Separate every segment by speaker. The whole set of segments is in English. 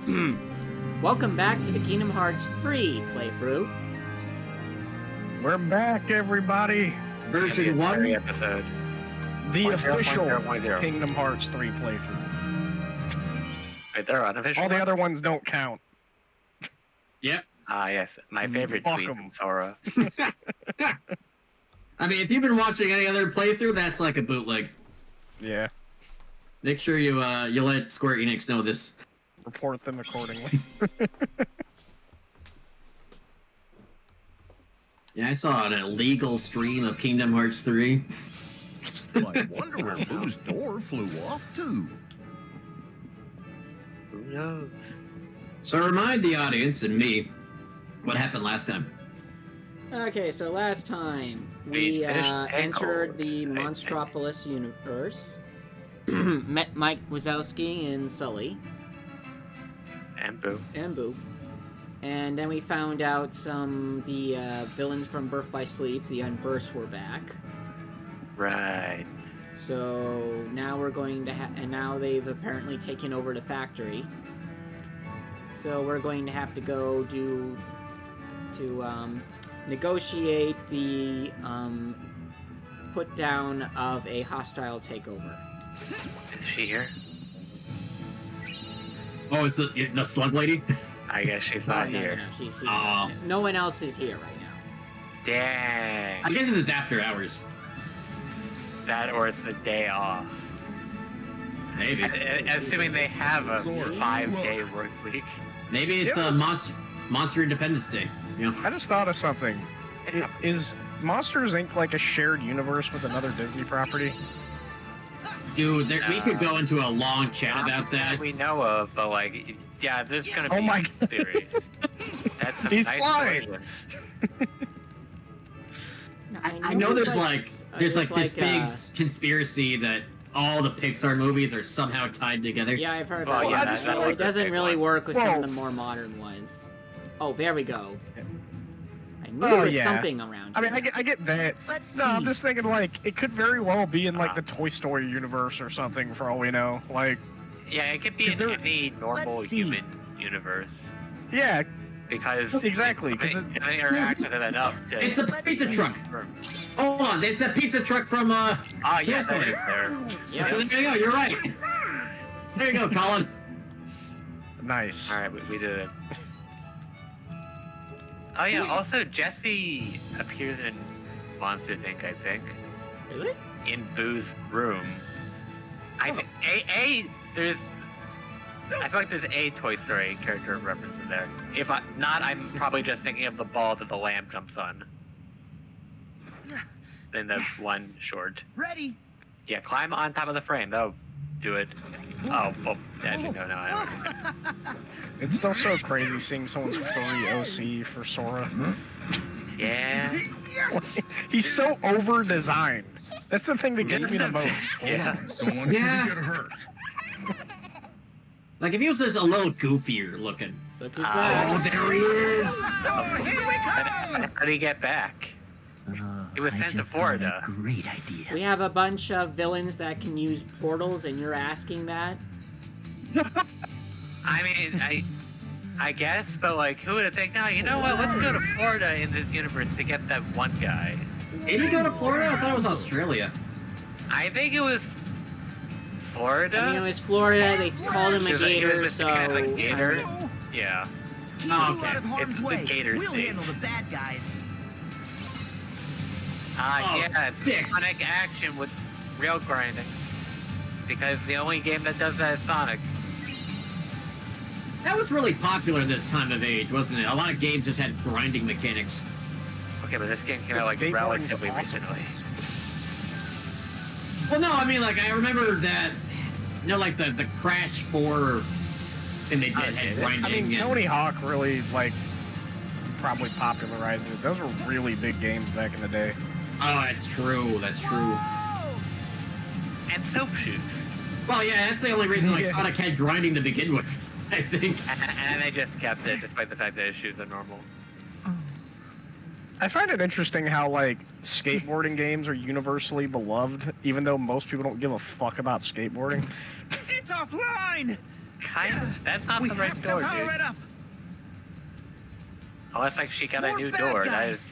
Speaker 1: Welcome back to the Kingdom Hearts 3 playthrough.
Speaker 2: We're back, everybody.
Speaker 3: Version 1 episode.
Speaker 2: The official Kingdom Hearts 3 playthrough.
Speaker 3: Wait, they're unofficial.
Speaker 2: All the other ones don't count.
Speaker 4: Yep.
Speaker 3: Ah, yes. My favorite tweet from Sora.
Speaker 4: I mean, if you've been watching any other playthrough, that's like a bootleg.
Speaker 2: Yeah.
Speaker 4: Make sure you let Square Enix know this.
Speaker 2: Report them accordingly.
Speaker 4: Yeah, I saw an illegal stream of Kingdom Hearts 3.
Speaker 5: I wonder where Boo's door flew off to.
Speaker 3: Who knows?
Speaker 4: So remind the audience and me what happened last time.
Speaker 1: Okay, so last time
Speaker 3: We
Speaker 1: we
Speaker 3: finished
Speaker 1: entered
Speaker 3: Takeover,
Speaker 1: the
Speaker 3: I think.
Speaker 1: Monstrously universe, met Mike Wazowski and Sully,
Speaker 3: And Boo.
Speaker 1: and Boo, and then we found out the villains from Birth by Sleep, the Unverse, were back.
Speaker 3: Right.
Speaker 1: So now we're going to and now they've apparently taken over the factory. So we're going to have to go to negotiate the put down of a hostile takeover.
Speaker 3: Is she here?
Speaker 4: Oh, it's the slug lady?
Speaker 3: I guess she's
Speaker 1: Oh,
Speaker 3: not
Speaker 1: no,
Speaker 3: here.
Speaker 1: no, she's
Speaker 4: Oh.
Speaker 1: no one else is here right now.
Speaker 3: Dang.
Speaker 4: I guess it's after hours.
Speaker 3: That or it's the day off.
Speaker 4: Maybe.
Speaker 3: Assuming they have a 5-day work week.
Speaker 4: Maybe it's Monster Independence Day. You know?
Speaker 2: I just thought of something. Is Monsters Inc. like a shared universe with another Disney property?
Speaker 4: Dude, we could go into a long chat about that.
Speaker 3: We know of, but like, yeah, there's gonna be
Speaker 2: Oh my
Speaker 3: theories. That's some
Speaker 2: He's
Speaker 3: nice
Speaker 2: flying.
Speaker 3: version.
Speaker 4: I know there's this
Speaker 1: like,
Speaker 4: big conspiracy that all the Pixar movies are somehow tied together.
Speaker 1: Yeah, I've heard
Speaker 3: Well,
Speaker 1: about
Speaker 3: yeah,
Speaker 1: that.
Speaker 3: that
Speaker 1: Well,
Speaker 3: was
Speaker 1: it
Speaker 3: the
Speaker 1: doesn't
Speaker 3: big
Speaker 1: really
Speaker 3: one.
Speaker 1: work with some of
Speaker 2: Whoa.
Speaker 1: the more modern ones. Oh, there we go. I knew
Speaker 2: Oh,
Speaker 1: there was
Speaker 2: yeah.
Speaker 1: something around
Speaker 2: I
Speaker 1: here.
Speaker 2: mean, I get that.
Speaker 5: Let's
Speaker 2: No, I'm
Speaker 5: see.
Speaker 2: just thinking, like, it could very well be in, like, the Toy Story universe or something, for all we know. Like,
Speaker 3: Yeah, it could be in any normal
Speaker 5: Let's see.
Speaker 3: human universe
Speaker 2: yeah,
Speaker 3: because
Speaker 2: Exactly, 'cause
Speaker 3: it interact with it enough to.
Speaker 4: It's the pizza truck. Hold on, it's that pizza truck from
Speaker 3: Oh yeah,
Speaker 4: Toy
Speaker 3: that
Speaker 4: Story.
Speaker 3: is there.
Speaker 1: Yeah.
Speaker 4: There you go, you're right. There you go, Colin.
Speaker 2: nice.
Speaker 3: All right, we did it. Oh yeah, also Jesse appears in Monsters Inc. I think
Speaker 1: Really?
Speaker 3: in Boo's room. I think there's. I feel like there's a Toy Story character reference in there. If not, I'm probably just thinking of the ball that the lamb jumps on. In the one short.
Speaker 5: Ready?
Speaker 3: Yeah, climb on top of the frame. That'll do it. Oh, actually, no, I don't understand.
Speaker 2: It's still so crazy seeing someone's furry OC for Sora.
Speaker 3: Yeah.
Speaker 2: He's so over-designed. That's the thing that gets me the most.
Speaker 3: Yeah.
Speaker 5: Don't want
Speaker 4: Yeah.
Speaker 5: you to get hurt.
Speaker 4: Like if he was just a little goofier looking.
Speaker 1: Look who's
Speaker 3: Oh,
Speaker 1: back.
Speaker 4: there he is.
Speaker 3: How did he get back? He was sent to Florida.
Speaker 5: Great idea.
Speaker 1: We have a bunch of villains that can use portals, and you're asking that?
Speaker 3: I mean, I guess, but like, who would have think? No, you know what? Let's go to Florida in this universe to get that one guy.
Speaker 4: Did he go to Florida? I thought it was Australia.
Speaker 3: I think it was Florida.
Speaker 1: I mean, it was Florida. They called him a
Speaker 3: He was- he was
Speaker 1: gator,
Speaker 3: Mr. Cat,
Speaker 1: so
Speaker 3: like gator.
Speaker 5: No.
Speaker 3: Yeah.
Speaker 5: Keep
Speaker 4: Oh,
Speaker 5: us
Speaker 4: okay.
Speaker 5: out of harm's
Speaker 3: It's the
Speaker 5: way.
Speaker 3: Gator
Speaker 5: We'll
Speaker 3: States.
Speaker 5: handle the bad guys.
Speaker 4: Oh,
Speaker 3: Yeah, it's
Speaker 4: sick.
Speaker 3: Sonic action with rail grinding. Because the only game that does that is Sonic.
Speaker 4: That was really popular this time of age, wasn't it? A lot of games just had grinding mechanics.
Speaker 3: Okay, but this game came out like
Speaker 2: Skateboarding's
Speaker 3: relatively
Speaker 2: awesome.
Speaker 3: recently.
Speaker 4: Well, no, I mean, like, I remember that, you know, like the Crash 4 thing they did
Speaker 3: did
Speaker 4: had
Speaker 3: it?
Speaker 4: grinding.
Speaker 2: I mean,
Speaker 4: and-
Speaker 2: Tony Hawk really, like, probably popularized it. Those were really big games back in the day.
Speaker 4: Oh, that's true, that's true.
Speaker 3: And soap shoes.
Speaker 4: Well, yeah, that's the only reason, like,
Speaker 2: Yeah.
Speaker 4: Sonic had grinding to begin with, I think.
Speaker 3: And they just kept it despite the fact that his shoes are normal.
Speaker 2: I find it interesting how, like, skateboarding games are universally beloved, even though most people don't give a fuck about skateboarding.
Speaker 5: It's offline!
Speaker 3: kind of. That's not the right door, dude. Unless like she got a new door. That is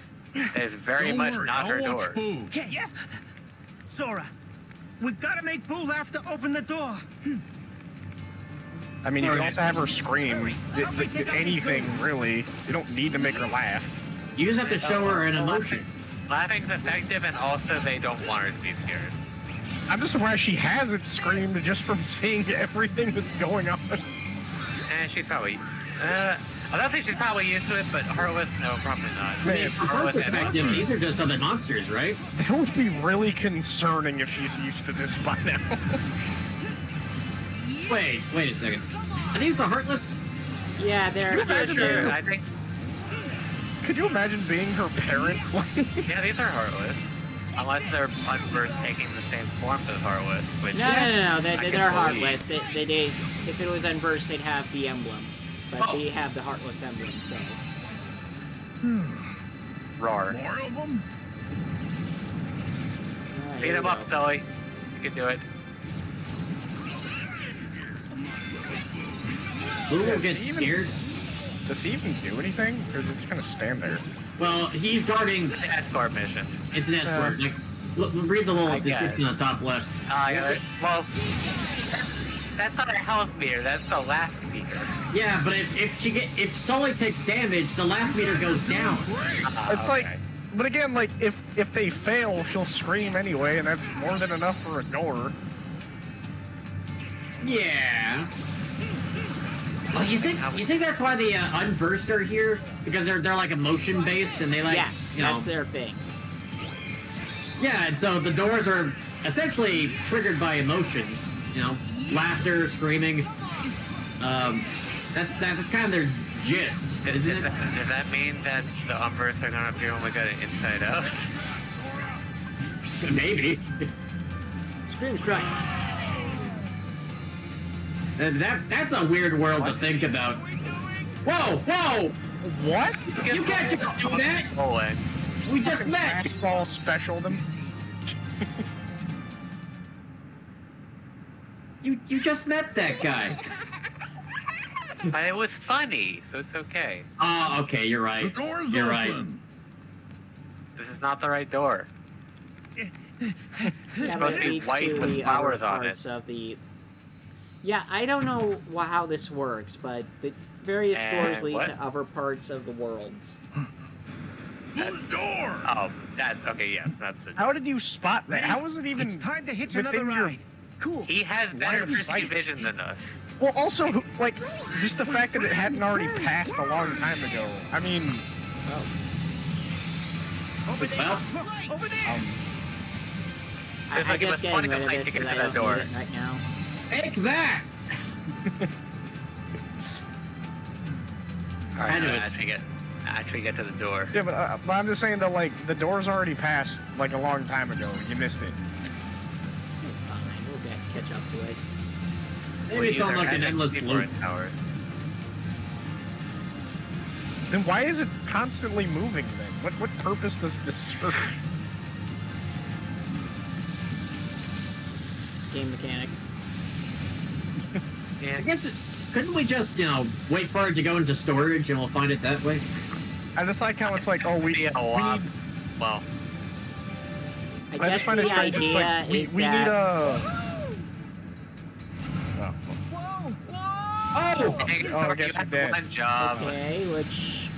Speaker 3: very much not her door.
Speaker 6: Yeah. Sora, we gotta make Boo laugh to open the door.
Speaker 2: I mean, you can also have her scream. Anything, really. You don't need to make her laugh.
Speaker 4: You just have to show her an emotion.
Speaker 3: Laughing's effective, and also they don't want her to be scared.
Speaker 2: I'm just surprised she hasn't screamed just from seeing everything that's going on.
Speaker 3: And she's probably... I don't think she's probably used to it, but Heartless, no, probably not.
Speaker 4: I mean, from her perspective, these are just other monsters, right?
Speaker 2: That would be really concerning if she's used to this by now.
Speaker 4: Wait a second. Are these the Heartless?
Speaker 1: Yeah, they're
Speaker 3: Sure, I think...
Speaker 2: Could you imagine being her parent?
Speaker 3: Yeah, these are Heartless. Unless they're Unversed taking the same forms as Heartless, which...
Speaker 1: No, they're
Speaker 3: believe.
Speaker 1: Heartless. They if it was Unversed, they'd have the emblem. But they have the Heartless emblem, so...
Speaker 3: Roar.
Speaker 6: More of them?
Speaker 1: Alright,
Speaker 3: Beat
Speaker 1: here
Speaker 3: him
Speaker 1: we
Speaker 3: up,
Speaker 1: go.
Speaker 3: Sully. You can do it.
Speaker 4: Boo will get
Speaker 2: even-
Speaker 4: scared.
Speaker 2: Does he even do anything? Or is he just gonna stand there?
Speaker 4: Well, he's guarding.
Speaker 3: It's an escort mission.
Speaker 4: It's an escort. Like, read the little
Speaker 3: I get
Speaker 4: description on the top left.
Speaker 3: Well, that's not a health meter. That's a laugh meter.
Speaker 4: Yeah, but if Sully takes damage, the laugh meter goes down.
Speaker 2: It's like, but again, like if they fail, she'll scream anyway, and that's more than enough for a door.
Speaker 4: Yeah. Well, you think that's why the Unversed are here? Because they're like emotion based and they like
Speaker 1: Yeah,
Speaker 4: you know.
Speaker 1: that's their thing.
Speaker 4: Yeah, and so the doors are essentially triggered by emotions. You know, laughter, screaming. That's kind of their gist, isn't it?
Speaker 3: Does that mean that the Unversed are gonna be only good at Inside Out?
Speaker 4: Maybe.
Speaker 1: Scream Strike.
Speaker 4: And that's a weird world to think about. Whoa!
Speaker 2: What?
Speaker 4: You can't just do that!
Speaker 3: Owen.
Speaker 4: We just met!
Speaker 2: Fastball special them.
Speaker 4: You just met that guy.
Speaker 3: But it was funny, so it's okay.
Speaker 4: Oh, okay, you're
Speaker 6: The
Speaker 4: right.
Speaker 6: door's
Speaker 4: You're right.
Speaker 6: open.
Speaker 3: This is not the right door.
Speaker 1: Yeah,
Speaker 3: supposed
Speaker 1: but
Speaker 3: to
Speaker 1: it
Speaker 3: be
Speaker 1: leads
Speaker 3: white
Speaker 1: to
Speaker 3: with
Speaker 1: the
Speaker 3: flowers
Speaker 1: other
Speaker 3: on
Speaker 1: parts
Speaker 3: it.
Speaker 1: Of the... Yeah, I don't know how this works, but the various doors lead
Speaker 3: what?
Speaker 1: to other parts of the worlds.
Speaker 6: Whose door?
Speaker 3: Oh, okay, yes, that's it.
Speaker 2: How did you spot that? How was it even?
Speaker 6: It's time to hitch
Speaker 2: within
Speaker 6: another
Speaker 2: your-
Speaker 6: ride. Cool.
Speaker 3: He has better
Speaker 2: Line of
Speaker 3: frisky
Speaker 2: sight.
Speaker 3: vision than us.
Speaker 2: Well, also, like, just the fact that it hadn't already passed a long time ago. I mean,
Speaker 6: Over there.
Speaker 4: Well,
Speaker 6: Look, over there.
Speaker 3: It's
Speaker 1: I
Speaker 3: like it
Speaker 1: just
Speaker 3: was one
Speaker 1: getting rid of
Speaker 3: complaint
Speaker 1: this
Speaker 3: to get
Speaker 1: because
Speaker 3: to
Speaker 1: I
Speaker 3: that
Speaker 1: don't
Speaker 3: door.
Speaker 1: need it right now.
Speaker 4: take that!
Speaker 3: Alright,
Speaker 4: Kind of
Speaker 3: no,
Speaker 4: is-
Speaker 3: actually get to the door.
Speaker 2: yeah, but I'm just saying that, like, the door's already passed, like, a long time ago. You missed it.
Speaker 1: It's fine. We'll catch up to it.
Speaker 4: Maybe it's on like an endless loop.
Speaker 3: Towers.
Speaker 2: Then why is it constantly moving, then? What purpose does this serve?
Speaker 1: Game mechanics.
Speaker 4: I guess couldn't we just, wait for it to go into storage and we'll find it that way?
Speaker 2: I just like how it's like, oh, we
Speaker 3: Yeah,
Speaker 2: need...
Speaker 3: well,
Speaker 1: I
Speaker 2: I
Speaker 1: guess
Speaker 2: just find
Speaker 1: the
Speaker 2: it strange. It's
Speaker 1: idea
Speaker 2: like, we
Speaker 1: is
Speaker 2: need
Speaker 1: that...
Speaker 2: a...
Speaker 4: Oh!
Speaker 3: hey,
Speaker 2: Oh,
Speaker 3: so
Speaker 2: I
Speaker 3: you
Speaker 2: guess
Speaker 3: had
Speaker 2: you're dead.
Speaker 3: one job.
Speaker 1: Okay, which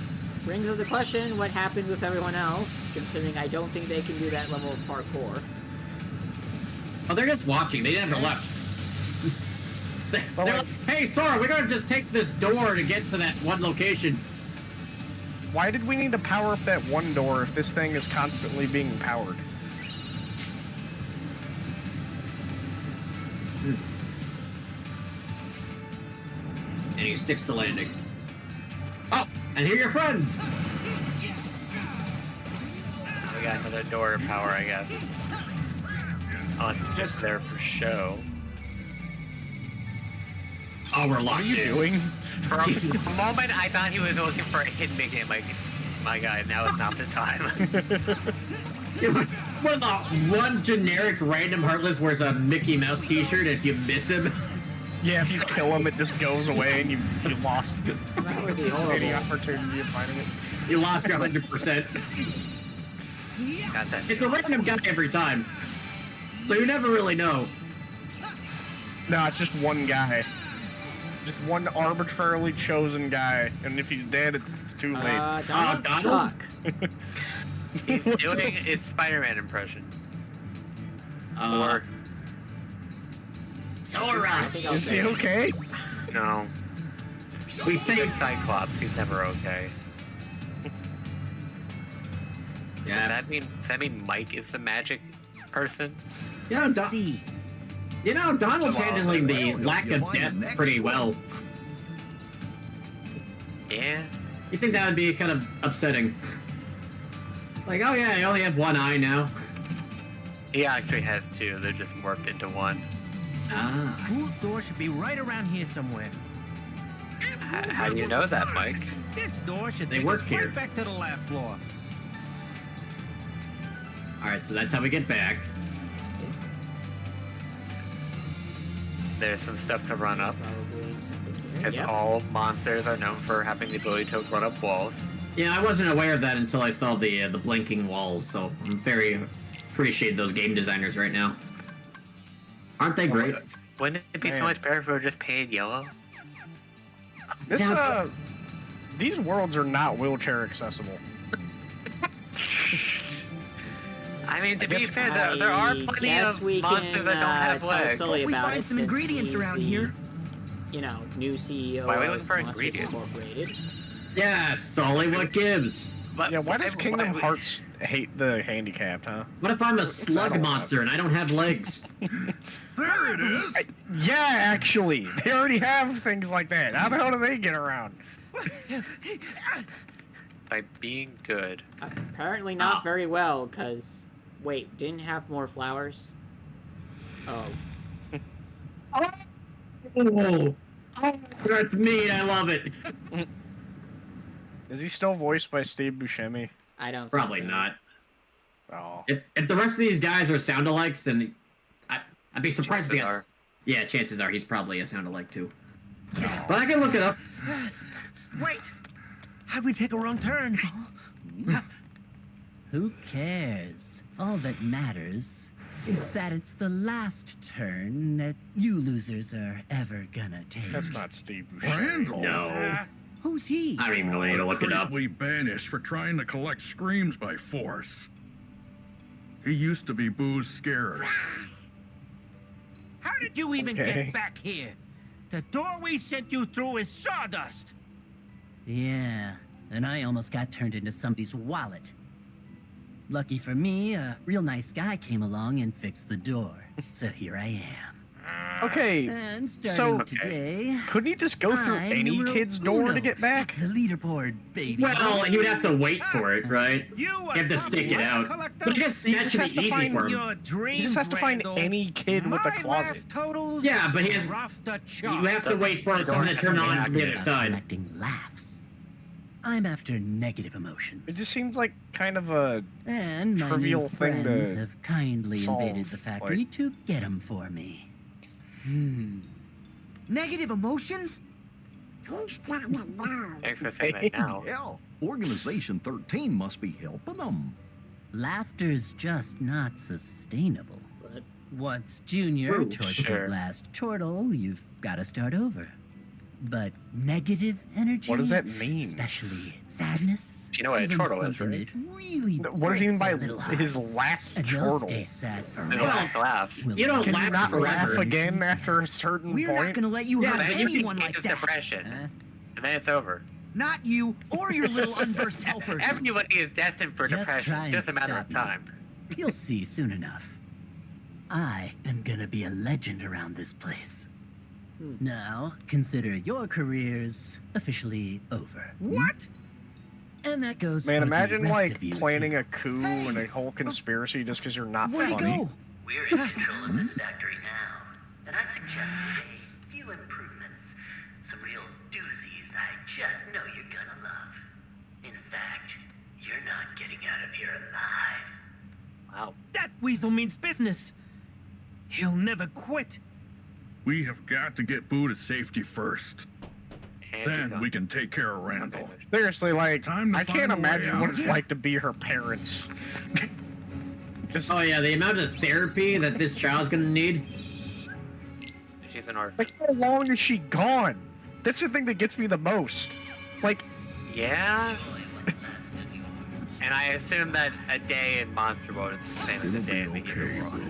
Speaker 1: brings up the question, what happened with everyone else, considering I don't think they can do that level of parkour.
Speaker 4: Oh, they're just watching. They never left.
Speaker 2: Well,
Speaker 4: They're like, hey, Sora, we're gonna just take this door to get to that one location.
Speaker 2: Why did we need to power up that one door if this thing is constantly being powered?
Speaker 4: And he sticks to landing. Oh, and here are your friends.
Speaker 3: We got another door to power, I guess. Unless it's just there for show.
Speaker 4: Oh, we're
Speaker 2: What
Speaker 4: locked
Speaker 2: are you
Speaker 4: in.
Speaker 2: doing?
Speaker 3: For a moment, I thought he was looking for a hit game. Like, my God, now is not the time.
Speaker 4: What the one generic random Heartless wears a Mickey Mouse t-shirt if you miss him?
Speaker 2: Yeah, if you kill him, it just goes away, and you lost
Speaker 1: That would be
Speaker 2: any
Speaker 1: horrible.
Speaker 2: opportunity of finding it.
Speaker 4: You lost your 100%.
Speaker 3: Got that.
Speaker 4: It's a random guy every time. So you never really know.
Speaker 2: No, it's just one guy. Just one arbitrarily chosen guy, and if he's dead, it's too late.
Speaker 1: Donald's
Speaker 4: Donald?
Speaker 1: stuck.
Speaker 3: He's doing his Spider-Man impression. Or
Speaker 4: Sora!
Speaker 1: I think I'll
Speaker 2: Is he
Speaker 1: say
Speaker 2: okay?
Speaker 3: no.
Speaker 4: We
Speaker 3: He's
Speaker 4: saved.
Speaker 3: Cyclops. He's never okay.
Speaker 4: Yeah.
Speaker 3: Does that mean Mike is the magic person?
Speaker 4: Yeah,
Speaker 6: See.
Speaker 4: you know, Donald's
Speaker 5: Well,
Speaker 4: handling the
Speaker 5: well,
Speaker 4: lack
Speaker 5: you'll
Speaker 4: of
Speaker 5: find the
Speaker 4: depth
Speaker 5: next
Speaker 4: pretty
Speaker 5: one.
Speaker 4: well.
Speaker 3: Yeah.
Speaker 4: You think that would be kind of upsetting? Like, oh yeah, I only have one eye now.
Speaker 3: He actually has two. They're just morphed into one.
Speaker 4: Ah.
Speaker 6: Pool's door should be right around here somewhere.
Speaker 3: How do you know that, Mike?
Speaker 6: This door should
Speaker 4: They
Speaker 6: take
Speaker 4: work
Speaker 6: us
Speaker 4: here.
Speaker 6: right back to the lab floor.
Speaker 4: Alright, so that's how we get back.
Speaker 3: There's some stuff to run up,
Speaker 1: Probably something here.
Speaker 3: because
Speaker 1: Yep.
Speaker 3: all monsters are known for having the ability to run up walls.
Speaker 4: Yeah, I wasn't aware of that until I saw the blinking walls, so I'm very appreciate those game designers right now. Aren't they great?
Speaker 3: Wouldn't it be so
Speaker 2: Man.
Speaker 3: much better if we were just painted yellow?
Speaker 2: This
Speaker 4: Yeah.
Speaker 2: these worlds are not wheelchair accessible.
Speaker 3: I mean, to
Speaker 2: I
Speaker 3: be
Speaker 2: guess
Speaker 3: fair, there are plenty
Speaker 1: guess
Speaker 3: of
Speaker 1: we
Speaker 3: monsters
Speaker 1: can,
Speaker 3: that don't have
Speaker 1: tell
Speaker 3: legs.
Speaker 1: Sully
Speaker 6: We
Speaker 1: about
Speaker 6: find
Speaker 1: it
Speaker 6: some
Speaker 1: since
Speaker 6: ingredients
Speaker 1: he's
Speaker 6: around
Speaker 1: the,
Speaker 6: here.
Speaker 1: You know, new CEO
Speaker 3: Why are we
Speaker 1: of
Speaker 3: looking for
Speaker 1: Monsters
Speaker 3: ingredients?
Speaker 1: Incorporated.
Speaker 4: Yeah, Sully, what gives?
Speaker 3: But
Speaker 2: Yeah, why does
Speaker 3: why-
Speaker 2: Kingdom
Speaker 3: why-
Speaker 2: Hearts hate the handicapped, huh?
Speaker 4: What if I'm a slug
Speaker 2: settled.
Speaker 4: monster and I don't have legs?
Speaker 5: There it is.
Speaker 2: Yeah, actually, they already have things like that. How the hell do they get around?
Speaker 3: By being good.
Speaker 1: Apparently not
Speaker 4: Oh.
Speaker 1: very well, because... Wait, didn't have more flowers? Oh.
Speaker 4: Oh, that's mean. I love it.
Speaker 2: Is he still voiced by Steve Buscemi?
Speaker 1: I don't think
Speaker 4: Probably
Speaker 1: so.
Speaker 4: not.
Speaker 2: Oh,
Speaker 4: If the rest of these guys are sound-alikes, then I'd be surprised if he
Speaker 3: Chances
Speaker 4: got. Yeah, chances are he's probably a sound-alike too. But I can look it up.
Speaker 6: Wait! How'd we take a wrong turn?
Speaker 7: Who cares? All that matters is that it's the last turn that you losers are ever gonna take.
Speaker 2: that's not Steve Buscemi.
Speaker 5: Randall.
Speaker 4: No,
Speaker 7: Who's he?
Speaker 4: I don't even really need to look it up.
Speaker 5: We banished for trying to collect screams by force. He used to be Boo's scared.
Speaker 6: How did you even
Speaker 2: Okay.
Speaker 6: get back here? The door we sent you through is sawdust.
Speaker 7: Yeah, and I almost got turned into somebody's wallet. Lucky for me, a real nice guy came along and fixed the door. So here I am.
Speaker 2: Okay,
Speaker 7: And
Speaker 2: So-
Speaker 7: starting today,
Speaker 2: couldn't he just go through
Speaker 7: I'm
Speaker 2: any
Speaker 7: numero
Speaker 2: kid's door
Speaker 7: uno.
Speaker 2: to get back?
Speaker 7: Top the leaderboard, baby.
Speaker 4: Well, he would have to wait for it, right?
Speaker 6: You
Speaker 4: You have to stick it out. But I guess
Speaker 2: He
Speaker 4: that
Speaker 2: just
Speaker 4: should
Speaker 2: has
Speaker 4: be
Speaker 2: to
Speaker 4: easy
Speaker 2: find
Speaker 4: for him.
Speaker 6: Your dreams,
Speaker 2: He just has to find
Speaker 6: Randall.
Speaker 2: any kid with a
Speaker 6: My
Speaker 2: closet.
Speaker 6: laugh totals
Speaker 4: Yeah, but he has-
Speaker 6: are off the
Speaker 4: You
Speaker 6: charts.
Speaker 4: have to wait for it
Speaker 3: Don't
Speaker 4: to turn on from the other side.
Speaker 7: Collecting laughs. I'm after negative emotions.
Speaker 2: It just seems like kind of a
Speaker 7: And my
Speaker 2: trivial
Speaker 7: new
Speaker 2: thing
Speaker 7: friends
Speaker 2: to
Speaker 7: have kindly
Speaker 2: solve,
Speaker 7: invaded the factory
Speaker 2: like-
Speaker 7: to get them for me.
Speaker 8: Negative emotions?
Speaker 3: Thanks for saying that now.
Speaker 5: Hell, Organization 13 must be helping them.
Speaker 7: Laughter's just not sustainable.
Speaker 1: But
Speaker 7: Once Junior
Speaker 4: True,
Speaker 7: torches
Speaker 3: sure.
Speaker 7: his last chortle, you've got to start over. But negative energy,
Speaker 2: What does that mean?
Speaker 7: especially sadness,
Speaker 3: You know what a
Speaker 7: even
Speaker 3: chortle is,
Speaker 7: something
Speaker 3: right?
Speaker 7: that really
Speaker 2: What does he mean
Speaker 7: breaks
Speaker 2: by
Speaker 7: their little
Speaker 2: his
Speaker 7: hearts,
Speaker 2: last
Speaker 7: and they'll
Speaker 2: chortle?
Speaker 7: stay sad
Speaker 3: The
Speaker 7: forever.
Speaker 3: last laugh.
Speaker 7: Will
Speaker 4: You don't
Speaker 2: Can
Speaker 4: laugh
Speaker 2: you not laugh
Speaker 4: forever.
Speaker 2: again after a certain
Speaker 8: We're not
Speaker 2: point?
Speaker 8: gonna let you
Speaker 4: Yeah,
Speaker 8: hurt
Speaker 4: man,
Speaker 3: Then you
Speaker 8: anyone
Speaker 3: can
Speaker 8: like
Speaker 3: his
Speaker 8: that.
Speaker 3: depression,
Speaker 7: Huh?
Speaker 3: and then it's over.
Speaker 8: Not you or your little unversed helpers.
Speaker 3: Everybody is destined for
Speaker 7: Just
Speaker 3: depression.
Speaker 7: try
Speaker 3: It's just a
Speaker 7: and
Speaker 3: matter of
Speaker 7: stop me.
Speaker 3: time.
Speaker 7: You'll see soon enough. I am gonna be a legend around this place. Now, consider your careers officially over.
Speaker 6: What?
Speaker 7: And that goes
Speaker 2: Man,
Speaker 7: for
Speaker 2: imagine
Speaker 7: the rest
Speaker 2: like
Speaker 7: of you
Speaker 2: planning
Speaker 7: too.
Speaker 2: a coup and a whole conspiracy just because you're not
Speaker 8: Where'd he
Speaker 2: funny.
Speaker 8: go?
Speaker 9: We're in control of this factory now, and I suggested a few improvements. Some real doozies I just know you're gonna love. In fact, you're not getting out of here alive.
Speaker 3: Wow.
Speaker 6: That weasel means business. He'll never quit.
Speaker 5: We have got to get Boo to safety first.
Speaker 3: And
Speaker 5: Then we can take care of Randall.
Speaker 2: Seriously, like,
Speaker 5: Time to
Speaker 2: I can't
Speaker 5: find a way
Speaker 2: imagine what
Speaker 5: out.
Speaker 2: it's like to be her parents. Just
Speaker 4: Oh yeah, the amount of therapy that this child's gonna need.
Speaker 3: she's an orphan.
Speaker 2: like, how long is she gone? That's the thing that gets me the most. Like,
Speaker 3: Yeah. And I assume that a day in Monster World is the same as a day in the human world.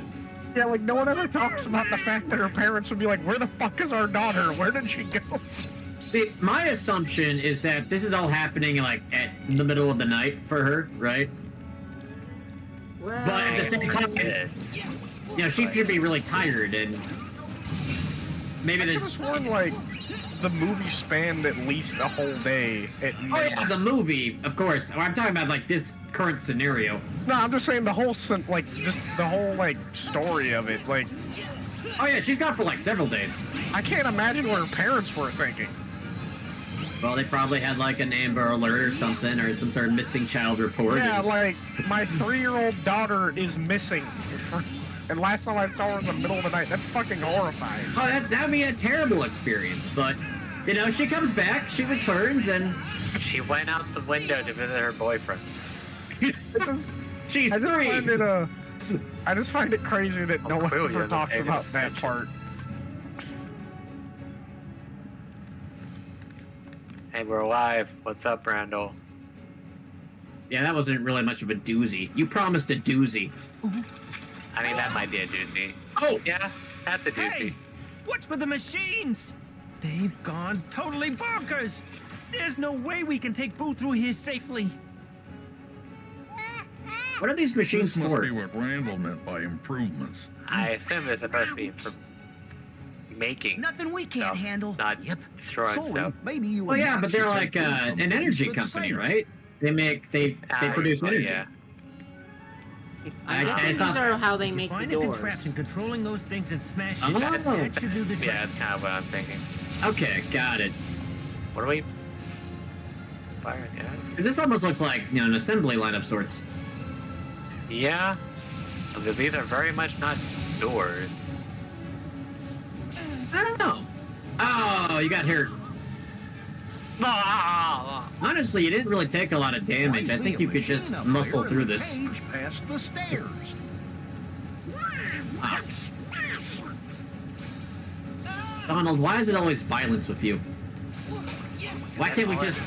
Speaker 2: yeah, like, no one ever talks about the fact that her parents would be like, where the fuck is our daughter? Where did she go?
Speaker 4: See, my assumption is that this is all happening like at the middle of the night for her, right?
Speaker 1: Well,
Speaker 4: But at the same time,
Speaker 3: Kids.
Speaker 4: you know, she should be really tired, and maybe
Speaker 2: I could
Speaker 4: the
Speaker 2: have sworn, like, the movie spanned at least a whole day at
Speaker 4: oh yeah, the movie, of course. I'm talking about like this current scenario.
Speaker 2: No, I'm just saying the whole, like, just the whole, like, story of it. Like,
Speaker 4: Oh yeah, she's gone for like several days.
Speaker 2: I can't imagine what her parents were thinking.
Speaker 4: Well, they probably had like an Amber Alert or something, or some sort of missing child report.
Speaker 2: Yeah, like, my 3-year-old daughter is missing. And last time I saw her in the middle of the night. That's fucking horrifying.
Speaker 4: Oh, that'd be a terrible experience, but, you know, she comes back, she returns, and
Speaker 3: She went out the window to visit her boyfriend.
Speaker 4: she's
Speaker 2: I just
Speaker 4: free.
Speaker 2: find it, I just find it crazy that no one
Speaker 3: clearly
Speaker 2: ever
Speaker 3: you're
Speaker 2: talks
Speaker 3: paying
Speaker 2: about that
Speaker 3: attention.
Speaker 2: part.
Speaker 3: Hey, we're alive. What's up, Randall?
Speaker 4: Yeah, that wasn't really much of a doozy. You promised a doozy.
Speaker 3: I mean, that might be a doozy.
Speaker 4: Oh!
Speaker 3: Yeah, that's a doozy.
Speaker 6: Hey, what's with the machines? They've gone totally bonkers. There's no way we can take Boo through here safely.
Speaker 4: What are these machines
Speaker 5: This must
Speaker 4: for?
Speaker 5: be what Randall meant by improvements.
Speaker 3: I assume they're supposed to be for making
Speaker 8: Nothing we can't
Speaker 3: stuff,
Speaker 8: handle.
Speaker 3: not destroying
Speaker 10: Sorry,
Speaker 3: stuff.
Speaker 10: maybe you.
Speaker 4: Well, yeah, but they're like an energy company, right? They produce
Speaker 3: well,
Speaker 4: energy.
Speaker 3: Yeah.
Speaker 1: I'm
Speaker 4: I
Speaker 1: guessing
Speaker 4: thought-
Speaker 1: these are how they make the
Speaker 6: Find a
Speaker 1: doors.
Speaker 6: contraption controlling those things and smash
Speaker 4: Oh.
Speaker 6: it. That should do the trick.
Speaker 3: Yeah, that's kind of what I'm thinking.
Speaker 4: Okay, got it.
Speaker 3: What do we... Fire, yeah?
Speaker 4: This almost looks like, you know, an assembly line of sorts.
Speaker 3: Yeah. Although these are very much not doors.
Speaker 4: I don't know. Oh, you got hurt. Honestly, you didn't really take a lot of damage. I think you could just muscle through this.
Speaker 10: Past the stairs.
Speaker 4: Donald, why is it always violence with you? Why can't we just...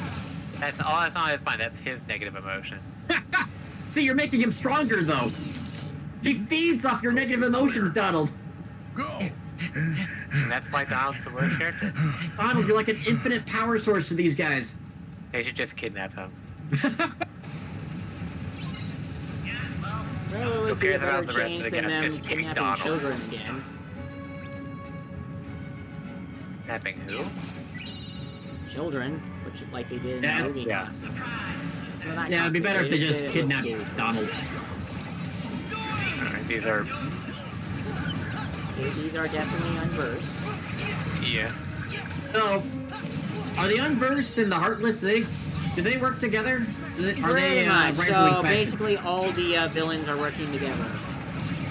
Speaker 3: That's not fine. That's his negative emotion.
Speaker 4: See, you're making him stronger, though. He feeds off your negative emotions, Donald.
Speaker 5: Go!
Speaker 3: And that's why Donald's the worst character.
Speaker 4: Donald, you're like an infinite power source to these guys.
Speaker 3: They should just kidnap him.
Speaker 1: Well, it
Speaker 3: Who
Speaker 1: would be a
Speaker 3: cares about
Speaker 1: better
Speaker 3: the rest of
Speaker 1: change
Speaker 3: the
Speaker 1: than
Speaker 3: guys?
Speaker 1: them
Speaker 3: Just take
Speaker 1: kidnapping
Speaker 3: Donald.
Speaker 1: children again.
Speaker 3: Kidnapping who?
Speaker 1: Children, which like they did in
Speaker 4: Yeah,
Speaker 1: the movie.
Speaker 3: yeah.
Speaker 1: Constantly. Well, not
Speaker 4: Yeah, it'd be better if they just
Speaker 1: did it
Speaker 4: kidnapped
Speaker 1: with
Speaker 4: Donald.
Speaker 3: Alright, these are...
Speaker 1: These are definitely unversed.
Speaker 3: Yeah.
Speaker 4: So, are the Unversed and the Heartless, do they work together? Are they
Speaker 1: Pretty much.
Speaker 4: rivaling
Speaker 1: So
Speaker 4: factions?
Speaker 1: basically, all the villains are working together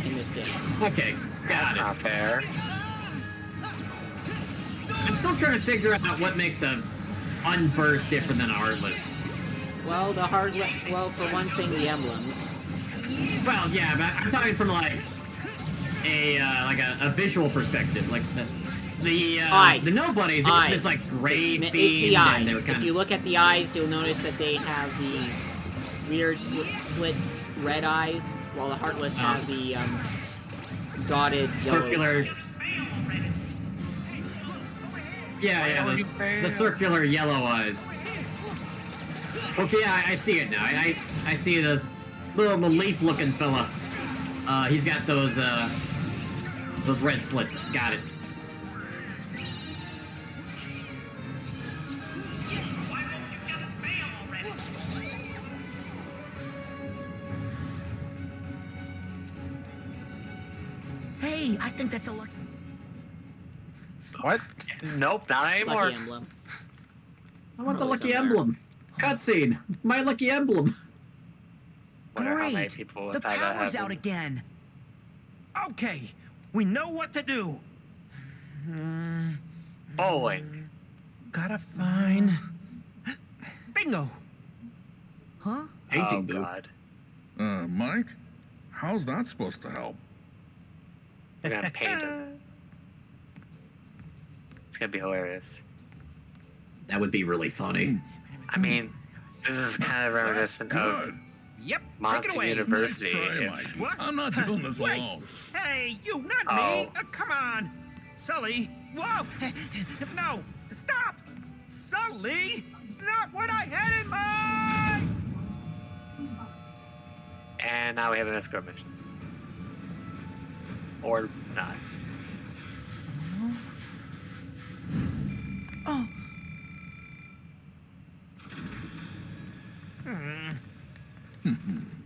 Speaker 1: in this game.
Speaker 4: Okay,
Speaker 3: That's
Speaker 4: got it.
Speaker 3: not fair.
Speaker 4: I'm still trying to figure out what makes a Unversed different than a Heartless.
Speaker 1: Well, for one thing, the emblems.
Speaker 4: Well, yeah, but I'm talking from like a visual perspective, like the
Speaker 1: Eyes.
Speaker 4: the nobodies.
Speaker 1: Eyes.
Speaker 4: It's like gray
Speaker 1: It's
Speaker 4: themed,
Speaker 1: the
Speaker 4: and they were
Speaker 1: eyes.
Speaker 4: kind
Speaker 1: If you look at the eyes, you'll notice that they have the weird slit red eyes, while the Heartless have the dotted yellow
Speaker 4: Circular-
Speaker 1: eyes.
Speaker 4: the circular yellow eyes. Okay, yeah, I see it now. I see the leaf-looking fella. He's got those red slits. Got it.
Speaker 8: Hey, I think that's a lucky.
Speaker 2: What?
Speaker 3: Nope, not anymore.
Speaker 1: Lucky emblem.
Speaker 4: I want the
Speaker 1: Probably
Speaker 4: lucky
Speaker 1: somewhere.
Speaker 4: emblem. Cutscene. My lucky emblem.
Speaker 3: Wonder how many
Speaker 8: Great.
Speaker 3: people
Speaker 8: The
Speaker 3: have had that
Speaker 8: power's out
Speaker 3: happen.
Speaker 8: again.
Speaker 6: Okay, we know what to do.
Speaker 3: Bowling.
Speaker 6: Gotta find. Bingo!
Speaker 8: Huh?
Speaker 4: Painting
Speaker 3: Oh
Speaker 4: booth.
Speaker 3: God.
Speaker 5: Mike? How's that supposed to help?
Speaker 3: We're gonna paint him. It's gonna be hilarious.
Speaker 4: That would be really funny.
Speaker 3: I mean, this is kind of reminiscent of
Speaker 5: Good.
Speaker 6: Yep, take it
Speaker 3: Monster
Speaker 6: away.
Speaker 3: University.
Speaker 5: Nice try,
Speaker 3: if-
Speaker 5: Mike.
Speaker 6: What?
Speaker 5: I'm not doing this
Speaker 6: Wait.
Speaker 5: alone.
Speaker 6: Hey, you, not me!
Speaker 3: Oh.
Speaker 6: Come on! Sully! Whoa! No! Stop! Sully! Not what I had in mind!
Speaker 3: And now we have an escort mission. Or not.
Speaker 8: Oh,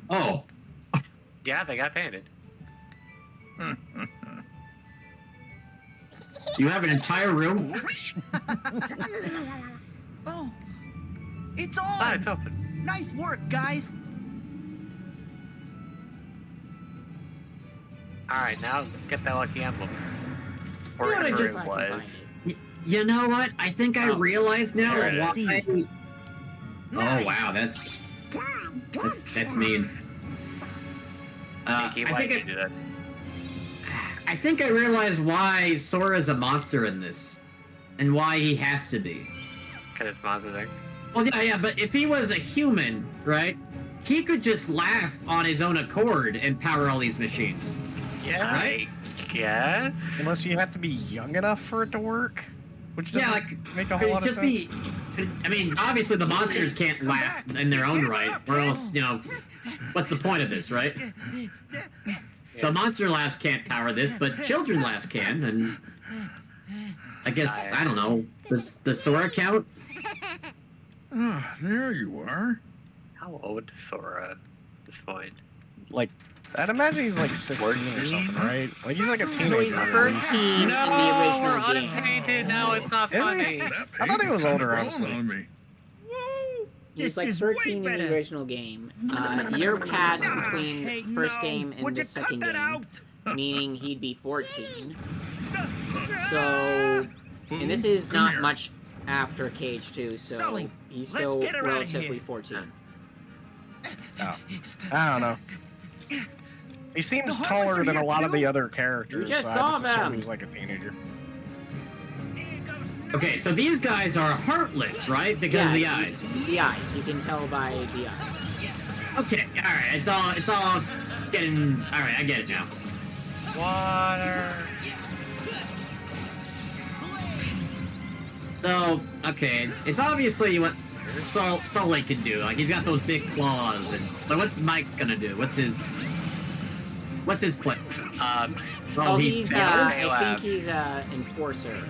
Speaker 4: Oh,
Speaker 3: Yeah, they got painted.
Speaker 4: you have an entire room?
Speaker 8: oh. It's
Speaker 3: Ah,
Speaker 8: on!
Speaker 3: it's open.
Speaker 8: Nice work, guys!
Speaker 3: Alright, now get that lucky emblem.
Speaker 4: You know what I
Speaker 3: Wherever
Speaker 4: just-
Speaker 3: it
Speaker 1: I can
Speaker 3: was.
Speaker 1: find it.
Speaker 4: You know what? I think I
Speaker 1: Oh,
Speaker 4: realize now
Speaker 3: there it
Speaker 4: why.
Speaker 8: is.
Speaker 4: Oh
Speaker 8: Nice.
Speaker 4: wow, that's mean.
Speaker 3: Nikki,
Speaker 4: I
Speaker 3: why
Speaker 4: think
Speaker 3: did you do that?
Speaker 4: I think I realize why Sora's a monster in this, and why he has to be.
Speaker 3: Because it's monster thing.
Speaker 4: Well, yeah, but if he was a human, right, he could just laugh on his own accord and power all these machines.
Speaker 3: Yeah,
Speaker 4: Right?
Speaker 3: I guess.
Speaker 2: Unless you have to be young enough for it to work, which doesn't
Speaker 4: Yeah, like
Speaker 2: make a whole lot
Speaker 4: just
Speaker 2: of sense.
Speaker 4: be. I mean, obviously the monsters can't laugh in their own right, or else, you know, what's the point of this, right? So monster laughs can't power this, but children laughs can, and I guess I don't know. Does Sora count?
Speaker 5: Ah, there you are.
Speaker 3: How old is Sora at this point?
Speaker 2: Like, I'd imagine he's like 16 or something, right? Like he's like a
Speaker 1: So
Speaker 2: teenager.
Speaker 1: he's 13 in the
Speaker 3: we're
Speaker 1: original game.
Speaker 3: unpainted now. It's not
Speaker 2: Is he?
Speaker 3: funny.
Speaker 5: That
Speaker 2: I thought he
Speaker 5: paint's
Speaker 2: was
Speaker 5: kinda
Speaker 2: older,
Speaker 5: growing
Speaker 2: honestly.
Speaker 5: on me.
Speaker 6: Woo!
Speaker 1: He was
Speaker 6: This
Speaker 1: like
Speaker 6: is
Speaker 1: 13
Speaker 6: way
Speaker 1: in
Speaker 6: better.
Speaker 1: the original game. Year passed between
Speaker 6: Hey,
Speaker 1: first
Speaker 6: no.
Speaker 1: game and
Speaker 6: Would
Speaker 1: the
Speaker 6: you
Speaker 1: second
Speaker 6: cut that
Speaker 1: game,
Speaker 6: out?
Speaker 1: meaning he'd be 14. So, and this is
Speaker 5: Come
Speaker 1: not
Speaker 5: here.
Speaker 1: much after Cage 2, so
Speaker 6: Sully,
Speaker 1: he's
Speaker 6: let's
Speaker 1: still
Speaker 6: get her outta
Speaker 1: relatively
Speaker 6: here.
Speaker 1: 14.
Speaker 2: Oh. I don't know. He seems
Speaker 8: The Harleys
Speaker 2: taller
Speaker 8: are
Speaker 2: than a
Speaker 8: here
Speaker 2: lot of
Speaker 8: too?
Speaker 2: the other characters.
Speaker 1: You just
Speaker 2: so
Speaker 1: saw
Speaker 2: I just assumed
Speaker 1: them.
Speaker 2: He was like a teenager.
Speaker 4: Okay, so these guys are heartless, right? Because of the
Speaker 1: you-
Speaker 4: eyes.
Speaker 1: The eyes. You can tell by the eyes.
Speaker 4: Okay, all right. It's all getting. All right, I get it now.
Speaker 3: Water.
Speaker 4: So, okay, it's obviously what Sully can do. Like he's got those big claws, but what's Mike gonna do? What's his plan?
Speaker 1: Oh, he's, I think
Speaker 3: labs.
Speaker 1: he's enforcer.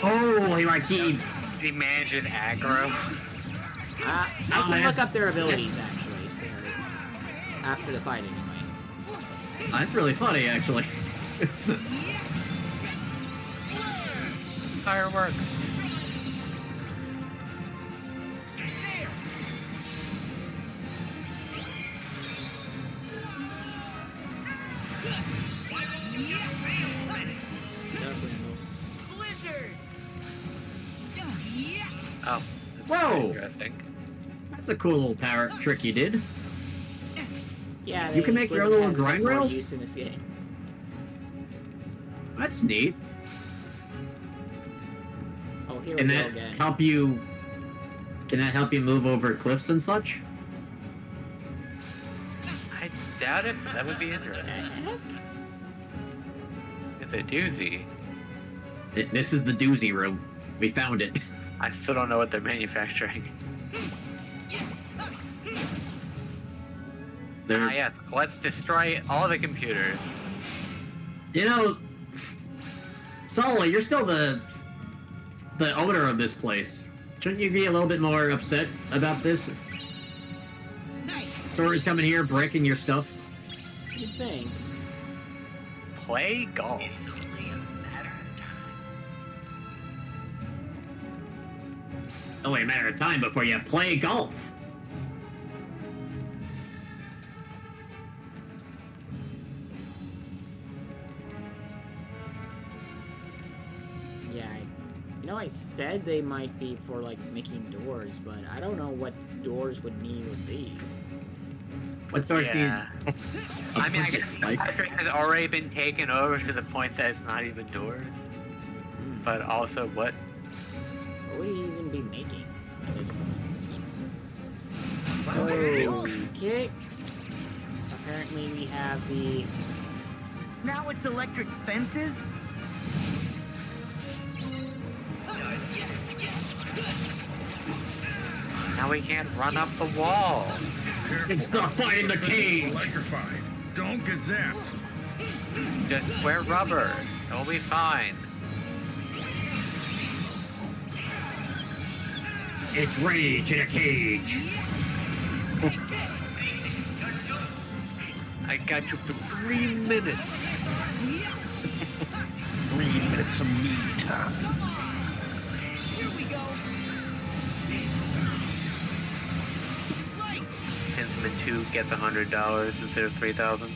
Speaker 4: Oh,
Speaker 3: He manages aggro.
Speaker 1: I can look up their abilities, actually, so after the fight, anyway.
Speaker 4: That's really funny, actually.
Speaker 3: Fireworks. Oh. That's
Speaker 4: Whoa.
Speaker 3: Interesting.
Speaker 4: That's a cool little power trick you did.
Speaker 1: Yeah,
Speaker 4: You can make your own
Speaker 1: Blizzard
Speaker 4: little
Speaker 1: has
Speaker 4: grind
Speaker 1: more
Speaker 4: rails?
Speaker 1: use in this game.
Speaker 4: That's neat.
Speaker 1: Oh, here
Speaker 4: Can
Speaker 1: we go
Speaker 4: that
Speaker 1: again.
Speaker 4: help you? Can that help you move over cliffs and such?
Speaker 3: I doubt it, but that would be interesting. It's a doozy.
Speaker 4: This is the doozy room. We found it.
Speaker 3: I still don't know what they're manufacturing.
Speaker 4: There,
Speaker 3: Yes, let's destroy all the computers.
Speaker 4: you know, Sully, you're still the owner of this place. Shouldn't you be a little bit more upset about this? Sora's coming here, breaking your stuff.
Speaker 1: You think?
Speaker 3: Play golf.
Speaker 9: It's only a matter of time.
Speaker 4: Only a matter of time before you play golf.
Speaker 1: I said they might be for like making doors, but I don't know what doors would mean with these.
Speaker 4: What doors do you...
Speaker 3: Yeah. I mean, I guess Patrick has already been taken over to the point that it's not even doors. But also, what?
Speaker 1: What would he even be making at this point? Okay. Apparently we have the...
Speaker 8: Now it's electric fences?
Speaker 3: Now we can't run up the wall.
Speaker 4: It's not fighting the cage!
Speaker 5: Electrified. Don't get zapped.
Speaker 3: Just wear rubber. It'll be fine.
Speaker 4: It's rage in a cage.
Speaker 3: I got you for 3 minutes.
Speaker 2: 3 minutes of me time.
Speaker 3: Kinsman 2 gets $100 instead of $3,000.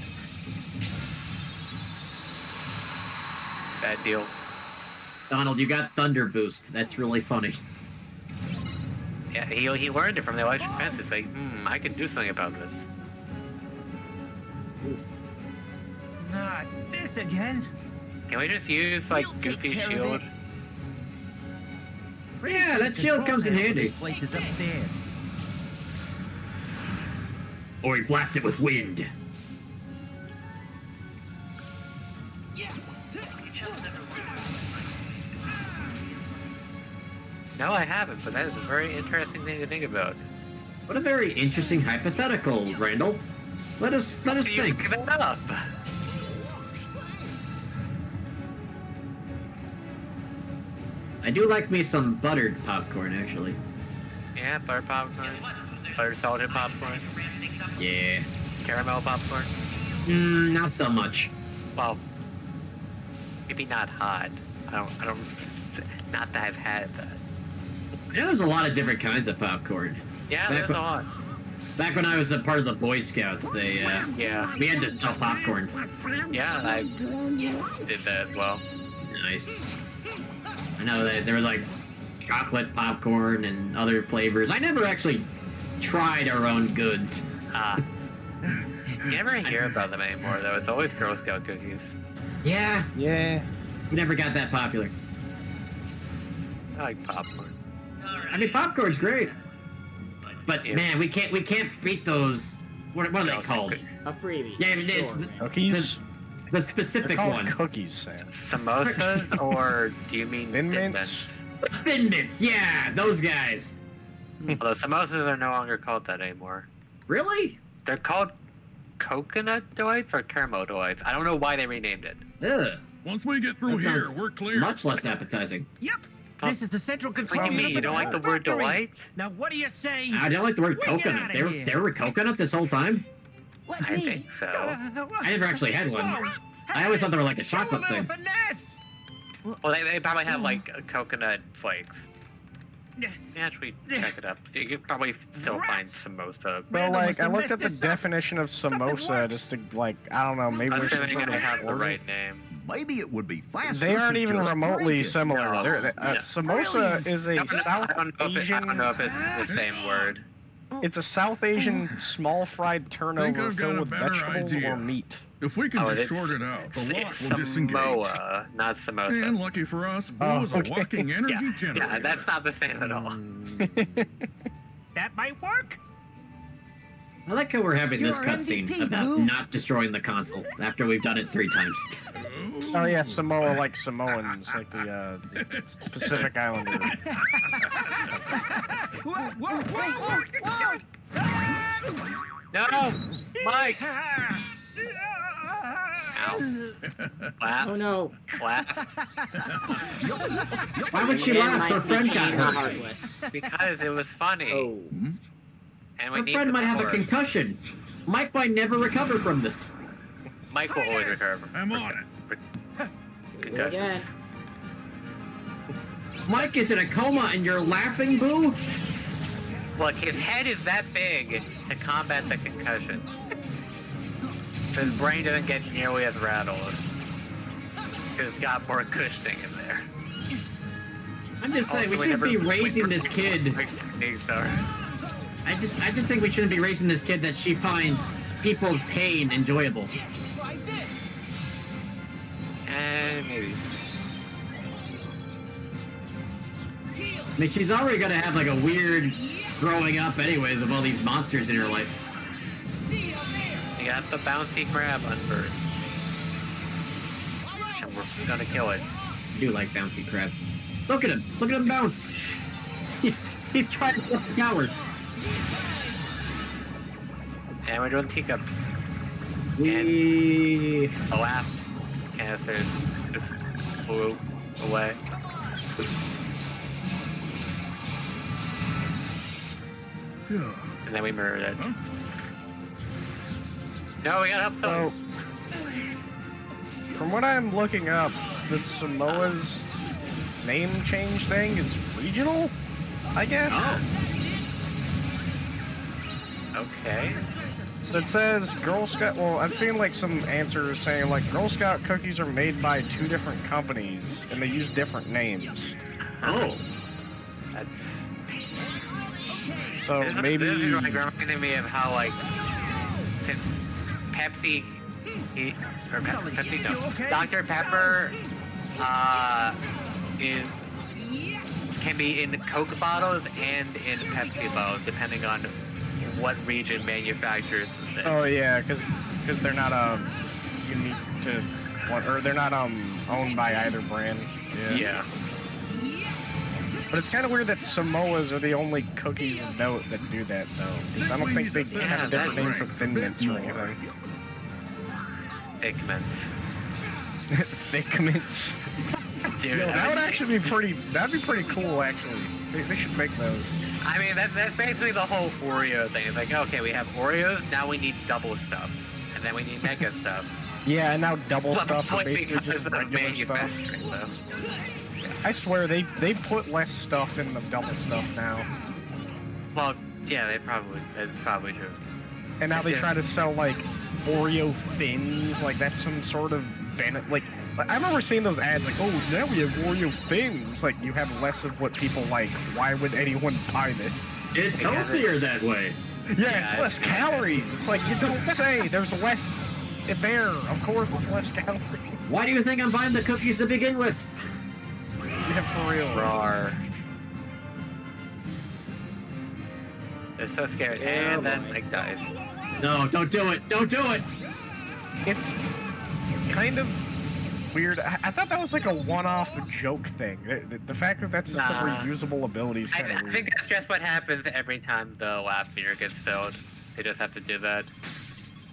Speaker 3: Bad deal.
Speaker 4: Donald, you got Thunder Boost. That's really funny.
Speaker 3: Yeah, he learned it from the electric fence. It's like, I can do something about this.
Speaker 6: Not this again.
Speaker 3: Can we just use like
Speaker 8: We'll take
Speaker 3: Goofy's
Speaker 8: care of
Speaker 3: shield?
Speaker 8: it.
Speaker 4: Yeah, that shield comes in handy.
Speaker 8: This place is upstairs.
Speaker 4: Or he blasts it with wind.
Speaker 3: No, I haven't, but that is a very interesting thing to think about.
Speaker 4: What a very interesting hypothetical, Randall. Let us
Speaker 3: You
Speaker 4: think.
Speaker 3: give it up.
Speaker 4: I do like me some buttered popcorn, actually.
Speaker 3: Yeah, butter popcorn, butter salted popcorn,
Speaker 4: Yeah.
Speaker 3: caramel popcorn.
Speaker 4: Not so much.
Speaker 3: Well, maybe not hot. I don't. Not that I've had that.
Speaker 4: Yeah, there's a lot of different kinds of popcorn.
Speaker 3: Yeah,
Speaker 4: Back
Speaker 3: there's a lot.
Speaker 4: Back when I was a part of the Boy Scouts, they
Speaker 3: Yeah,
Speaker 4: we had to sell popcorn.
Speaker 3: yeah, I did that as well.
Speaker 4: Nice. I know that there were like chocolate popcorn and other flavors. I never actually tried our own goods.
Speaker 3: You never hear about them anymore, though. It's always Girl Scout cookies.
Speaker 4: Yeah,
Speaker 2: Yeah.
Speaker 4: we never got that popular.
Speaker 3: I like popcorn.
Speaker 4: I mean, popcorn's great, but
Speaker 3: Yeah.
Speaker 4: man, we can't beat those. What are they
Speaker 3: Girl Scout
Speaker 4: called?
Speaker 3: cookies.
Speaker 1: A freebie.
Speaker 4: Yeah,
Speaker 1: Sure,
Speaker 4: it's
Speaker 1: man.
Speaker 2: Cookies?
Speaker 4: the
Speaker 2: They're
Speaker 4: specific
Speaker 2: called
Speaker 4: one.
Speaker 2: cookies, Sam.
Speaker 3: Samosas, or do you mean
Speaker 2: Thin
Speaker 3: Thin
Speaker 2: Mints?
Speaker 4: The Thin Mints, yeah, those guys.
Speaker 3: Although samosas are no longer called that anymore.
Speaker 4: Really?
Speaker 3: They're called coconut delights or caramel delights. I don't know why they renamed it.
Speaker 4: Ugh,
Speaker 5: Once we get through
Speaker 4: That
Speaker 5: here,
Speaker 4: sounds
Speaker 5: we're clear.
Speaker 4: much less appetizing.
Speaker 6: Yep.
Speaker 3: Huh.
Speaker 6: This is the central control
Speaker 3: What do you
Speaker 6: unit
Speaker 3: mean?
Speaker 6: for
Speaker 3: You don't
Speaker 6: the
Speaker 3: like the
Speaker 6: whole
Speaker 3: word
Speaker 6: factory.
Speaker 3: delight?
Speaker 6: Now, what do you say?
Speaker 4: I don't like the word
Speaker 6: We get
Speaker 4: coconut.
Speaker 6: outta here.
Speaker 4: They were coconut this whole time.
Speaker 8: Let
Speaker 3: I
Speaker 8: me.
Speaker 3: think so.
Speaker 4: I never actually had one. I always thought they were like a
Speaker 6: Show
Speaker 4: chocolate
Speaker 6: little
Speaker 4: thing.
Speaker 6: finesse.
Speaker 3: Well, they probably have like coconut flakes. Actually, check it up. You could probably still find samosa.
Speaker 2: Well,
Speaker 6: Randall
Speaker 2: like,
Speaker 6: must
Speaker 2: I
Speaker 6: have
Speaker 2: looked at
Speaker 6: messed
Speaker 2: the
Speaker 6: this up.
Speaker 2: definition of samosa
Speaker 6: works.
Speaker 2: just to, like, I don't know, maybe there's some
Speaker 3: Assuming
Speaker 2: sort
Speaker 3: I
Speaker 2: of
Speaker 3: have the
Speaker 2: order.
Speaker 3: right name.
Speaker 10: Maybe it would be faster.
Speaker 2: They aren't
Speaker 10: to
Speaker 2: even
Speaker 10: just
Speaker 2: remotely
Speaker 10: break it.
Speaker 2: similar.
Speaker 3: No.
Speaker 2: Samosa is a South
Speaker 3: I don't know if it's the same word.
Speaker 2: It's a South Asian small fried
Speaker 5: Think
Speaker 2: turnover
Speaker 5: I've got
Speaker 2: filled
Speaker 5: a
Speaker 2: with
Speaker 5: better
Speaker 2: vegetables
Speaker 5: idea.
Speaker 2: or meat.
Speaker 5: If we can
Speaker 3: Oh,
Speaker 5: just
Speaker 3: it's-
Speaker 5: short it out, the lock
Speaker 3: It's
Speaker 5: will disengage.
Speaker 3: Samoa, not samosa.
Speaker 5: And lucky for us, Boo
Speaker 2: Oh,
Speaker 5: is a
Speaker 2: okay.
Speaker 5: walking energy
Speaker 3: Yeah,
Speaker 5: generator.
Speaker 3: yeah, that's not the same at all.
Speaker 6: That might work.
Speaker 4: I like how we're having this
Speaker 8: You're our
Speaker 4: cutscene
Speaker 8: MVP,
Speaker 4: about
Speaker 8: Boo.
Speaker 4: not destroying the console after we've done it 3 times.
Speaker 2: Oh yeah, Samoa like Samoans, like the Pacific Islanders.
Speaker 6: Whoa, whoa, whoa, whoa.
Speaker 3: No! Mike! Ow. Laugh.
Speaker 1: Oh no.
Speaker 3: Laugh.
Speaker 4: Why would she
Speaker 1: And
Speaker 4: laugh?
Speaker 1: Mike
Speaker 4: Her friend got
Speaker 1: became
Speaker 4: hurt.
Speaker 1: heartless.
Speaker 3: Because it was funny.
Speaker 1: Oh.
Speaker 3: And we
Speaker 4: Her
Speaker 3: need
Speaker 4: friend
Speaker 3: the
Speaker 4: might have a
Speaker 3: more.
Speaker 4: concussion. Mike might never recover from this.
Speaker 3: Mike will always recover.
Speaker 5: I'm on it.
Speaker 1: Do it again.
Speaker 3: Concussions.
Speaker 4: Mike is in a coma and you're laughing, Boo?
Speaker 3: Look, his head is that big to combat the concussion. So his brain doesn't get nearly as rattled. Because it's got more cushioning in there.
Speaker 4: I'm just saying, we
Speaker 3: Also,
Speaker 4: shouldn't be
Speaker 3: never-
Speaker 4: raising
Speaker 3: we
Speaker 4: this
Speaker 3: never-
Speaker 4: kid. I just think we shouldn't be raising this kid that she finds people's pain enjoyable.
Speaker 3: Maybe.
Speaker 4: I mean, she's already gonna have like a weird growing up anyways of all these monsters in her life.
Speaker 3: You got the bouncy crab on first. And we're gonna kill it.
Speaker 4: I do like bouncy crab. Look at him! Look at him bounce! He's trying to get the tower.
Speaker 3: And we're doing teacups.
Speaker 4: We...
Speaker 3: The last canisters just flew away. And then we murdered it.
Speaker 5: Huh?
Speaker 3: No, we gotta help
Speaker 2: So,
Speaker 3: someone.
Speaker 2: from what I'm looking up, the Samoa's name change thing is regional, I guess.
Speaker 4: Oh.
Speaker 3: Okay.
Speaker 2: So it says Girl Scout. Well, I've seen like some answers saying like Girl Scout cookies are made by 2 different companies and they use different names.
Speaker 4: Oh.
Speaker 3: That's...
Speaker 2: So maybe.
Speaker 3: This is like reminding me of how, like, since Pepsi, Pepsi, no, Dr. Pepper, can be in Coke bottles and in Pepsi bottles, depending on what region manufactures it.
Speaker 2: Oh yeah, because they're not unique to one, or they're not owned by either brand.
Speaker 3: Yeah.
Speaker 2: But it's kind of weird that Samoa's are the only cookies of note that do that, though. 'Cause I don't think they have a different name for Thin Mints or anything.
Speaker 3: Thick mints.
Speaker 2: Thick Mints.
Speaker 3: Dude,
Speaker 2: Yo, that would actually be pretty. That'd be pretty cool, actually. They should make those.
Speaker 3: I mean, that's basically the whole Oreo thing. It's like, okay, we have Oreos, now we need double stuff. And then we need mega stuff.
Speaker 2: Yeah, and now double
Speaker 3: Well,
Speaker 2: stuff are
Speaker 3: probably
Speaker 2: basically
Speaker 3: because
Speaker 2: just
Speaker 3: of
Speaker 2: regular stuff.
Speaker 3: manufacturing, though.
Speaker 2: I swear they put less stuff in the double stuff now,
Speaker 3: Well, yeah, that's probably true.
Speaker 2: and now
Speaker 3: It's
Speaker 2: they
Speaker 3: just-
Speaker 2: try to sell like Oreo thins, like that's some sort of like. I remember seeing those ads like, oh, now we have Oreo thins. It's like you have less of what people like. Why would anyone buy this?
Speaker 4: It's healthier that way.
Speaker 2: Yeah, it's less calories. It's like you don't say. There's less there. Of course, it's less calories.
Speaker 4: Why do you think I'm buying the cookies to begin with?
Speaker 2: Yeah, for real.
Speaker 3: Roar. They're so scared, and then like dies.
Speaker 4: No, don't do it! Don't do it!
Speaker 2: It's kind of weird. I thought that was like a one-off joke thing. The fact that that's just a
Speaker 3: Nah.
Speaker 2: reusable ability is kind of
Speaker 3: I
Speaker 2: weird.
Speaker 3: think that's just what happens every time the laugh meter gets filled. They just have to do that.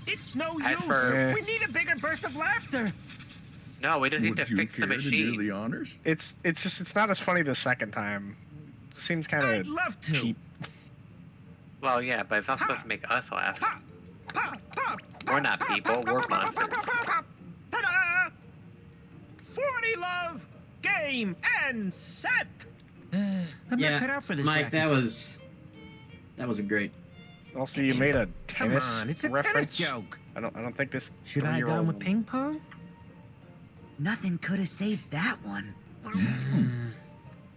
Speaker 6: It's no
Speaker 3: As
Speaker 6: use.
Speaker 3: for-
Speaker 6: We need a bigger burst of laughter.
Speaker 3: No, we just need
Speaker 5: Would
Speaker 3: to
Speaker 5: you
Speaker 3: fix the
Speaker 5: care to do
Speaker 3: machine.
Speaker 5: the honors?
Speaker 2: It's not as funny the second time. Seems kind
Speaker 6: I'd
Speaker 2: of
Speaker 6: love to.
Speaker 2: cheap.
Speaker 3: Well, yeah, but it's not supposed to make us laugh.
Speaker 6: Pop, pop, pop,
Speaker 3: We're not
Speaker 6: pop,
Speaker 3: people,
Speaker 6: pop,
Speaker 3: we're
Speaker 6: pop, pop,
Speaker 3: monsters.
Speaker 6: pop, pop, pop. Ta-da! 40 love, game, and set. I'm
Speaker 4: Yeah,
Speaker 6: not cut out for this.
Speaker 4: Mike,
Speaker 6: racket.
Speaker 4: that was a great.
Speaker 2: Also, you made a
Speaker 6: Come
Speaker 2: tennis
Speaker 6: on, it's a
Speaker 2: reference.
Speaker 6: tennis joke.
Speaker 2: I don't think this.
Speaker 6: Should I have gone
Speaker 2: 3-year-old
Speaker 6: with ping pong?
Speaker 7: Nothing could have saved that one.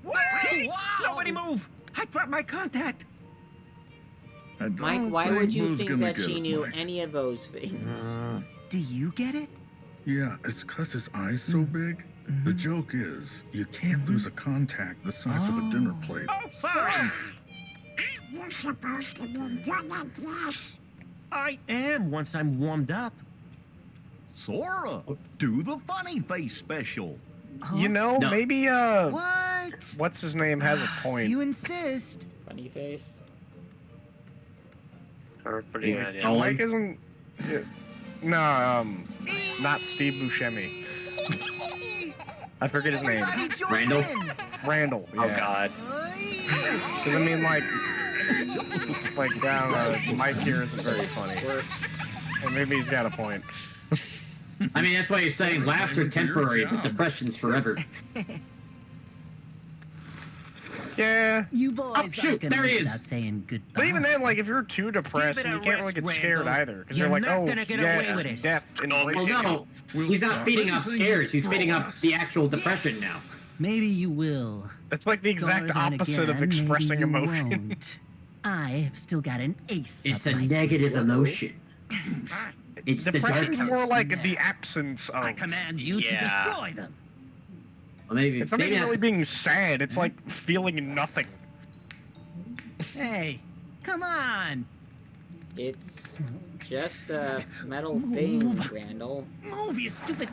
Speaker 6: Wait! Nobody move! I dropped my contact.
Speaker 5: I
Speaker 1: Mike,
Speaker 5: don't
Speaker 1: why would
Speaker 5: think
Speaker 1: you
Speaker 5: Boo's
Speaker 1: think
Speaker 5: gonna
Speaker 1: that
Speaker 5: get
Speaker 1: she
Speaker 5: it,
Speaker 1: knew
Speaker 5: Mike.
Speaker 1: any of those things?
Speaker 7: Do you get it?
Speaker 5: Yeah, it's 'cause his eyes so big. The joke is, you can't lose a contact the size of a dinner plate.
Speaker 6: Oh, fine!
Speaker 10: You're supposed to be good at this.
Speaker 6: I am once I'm warmed up.
Speaker 10: Sora, do the funny face special.
Speaker 2: You know,
Speaker 4: No.
Speaker 2: maybe
Speaker 7: What?
Speaker 2: what's his name has a
Speaker 7: If
Speaker 2: point.
Speaker 7: you insist.
Speaker 1: Funny face.
Speaker 3: Or pretty
Speaker 4: Yeah,
Speaker 3: good, yeah.
Speaker 4: so-
Speaker 2: Mike isn't. Yeah, no, not Steve Buscemi. I forget his name.
Speaker 4: Randall?
Speaker 2: Randall. Yeah.
Speaker 3: Oh god.
Speaker 2: Because I mean, like Mike here isn't very funny. And maybe he's got a point.
Speaker 4: I mean, that's why he's saying laughs are temporary, but depression's forever.
Speaker 2: Yeah.
Speaker 7: You boys
Speaker 4: Oh, shoot,
Speaker 7: aren't gonna
Speaker 4: there he
Speaker 7: live
Speaker 4: is.
Speaker 7: without saying goodbye.
Speaker 2: But even then, like, if you're too depressed,
Speaker 6: Give it
Speaker 2: you
Speaker 6: a
Speaker 2: can't really
Speaker 6: rest,
Speaker 2: get scared
Speaker 6: Randall.
Speaker 2: either. Because
Speaker 6: You're
Speaker 2: you're like,
Speaker 6: not
Speaker 2: oh,
Speaker 6: gonna get
Speaker 2: yes,
Speaker 6: away with this.
Speaker 2: death,
Speaker 4: Well,
Speaker 2: inflation.
Speaker 4: no, he's not feeding off scares. He's feeding off the actual depression now.
Speaker 7: Maybe you will.
Speaker 2: It's like the exact
Speaker 7: Or then
Speaker 2: opposite of
Speaker 7: again, maybe
Speaker 2: expressing
Speaker 7: you
Speaker 2: emotion.
Speaker 7: won't. I have still got an ace.
Speaker 4: It's
Speaker 7: up
Speaker 4: a
Speaker 7: my
Speaker 4: negative
Speaker 7: sleeve.
Speaker 4: emotion. It's the
Speaker 2: Depression's
Speaker 4: dark.
Speaker 2: more like the absence of.
Speaker 7: I command you to
Speaker 3: Yeah.
Speaker 7: destroy them.
Speaker 4: Well, maybe.
Speaker 2: It's not
Speaker 4: Maybe
Speaker 2: even really
Speaker 4: not.
Speaker 2: being sad. It's like feeling nothing.
Speaker 7: Hey, come on.
Speaker 1: It's just a metal thing,
Speaker 7: Move.
Speaker 1: Randall.
Speaker 8: Move, you stupid.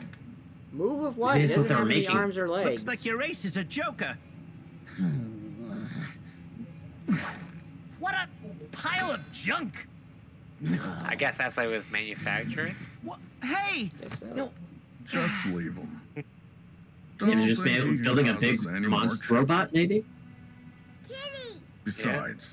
Speaker 1: Move with what?
Speaker 4: It
Speaker 1: It
Speaker 4: is what
Speaker 1: doesn't
Speaker 4: they're
Speaker 1: have any
Speaker 4: making.
Speaker 1: arms or legs.
Speaker 8: Looks like your ace is a joker. What a pile of junk.
Speaker 3: I guess that's why it was manufactured.
Speaker 8: What? Hey!
Speaker 1: Guess so.
Speaker 8: No,
Speaker 5: Just leave him.
Speaker 4: Maybe just building a big monster robot, maybe?
Speaker 5: Besides,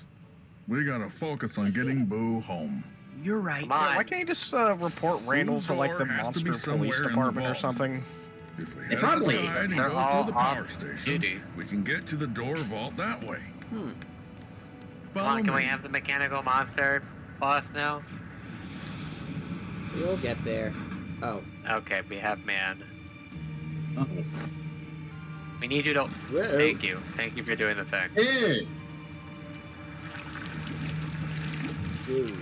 Speaker 5: we gotta focus on getting Boo home.
Speaker 8: you're right.
Speaker 3: Come on.
Speaker 2: Why can't you just report Randall to like the
Speaker 5: door has to be
Speaker 2: monster police
Speaker 5: somewhere in the
Speaker 2: department or
Speaker 5: vault.
Speaker 2: something?
Speaker 5: If we
Speaker 4: They
Speaker 5: head
Speaker 4: probably-
Speaker 5: outside and
Speaker 3: they're
Speaker 5: go
Speaker 3: all
Speaker 5: to the
Speaker 3: off
Speaker 5: power station,
Speaker 3: duty.
Speaker 5: we can get to the door vault that way.
Speaker 3: Come
Speaker 5: Follow
Speaker 3: on, can we
Speaker 5: me.
Speaker 3: have the mechanical monster boss now?
Speaker 1: We'll get there. Oh.
Speaker 3: Okay, we have man.
Speaker 4: Uh-oh.
Speaker 3: We need you to.
Speaker 1: Whoa.
Speaker 3: Thank you. Thank you for doing the thing.
Speaker 1: Ooh.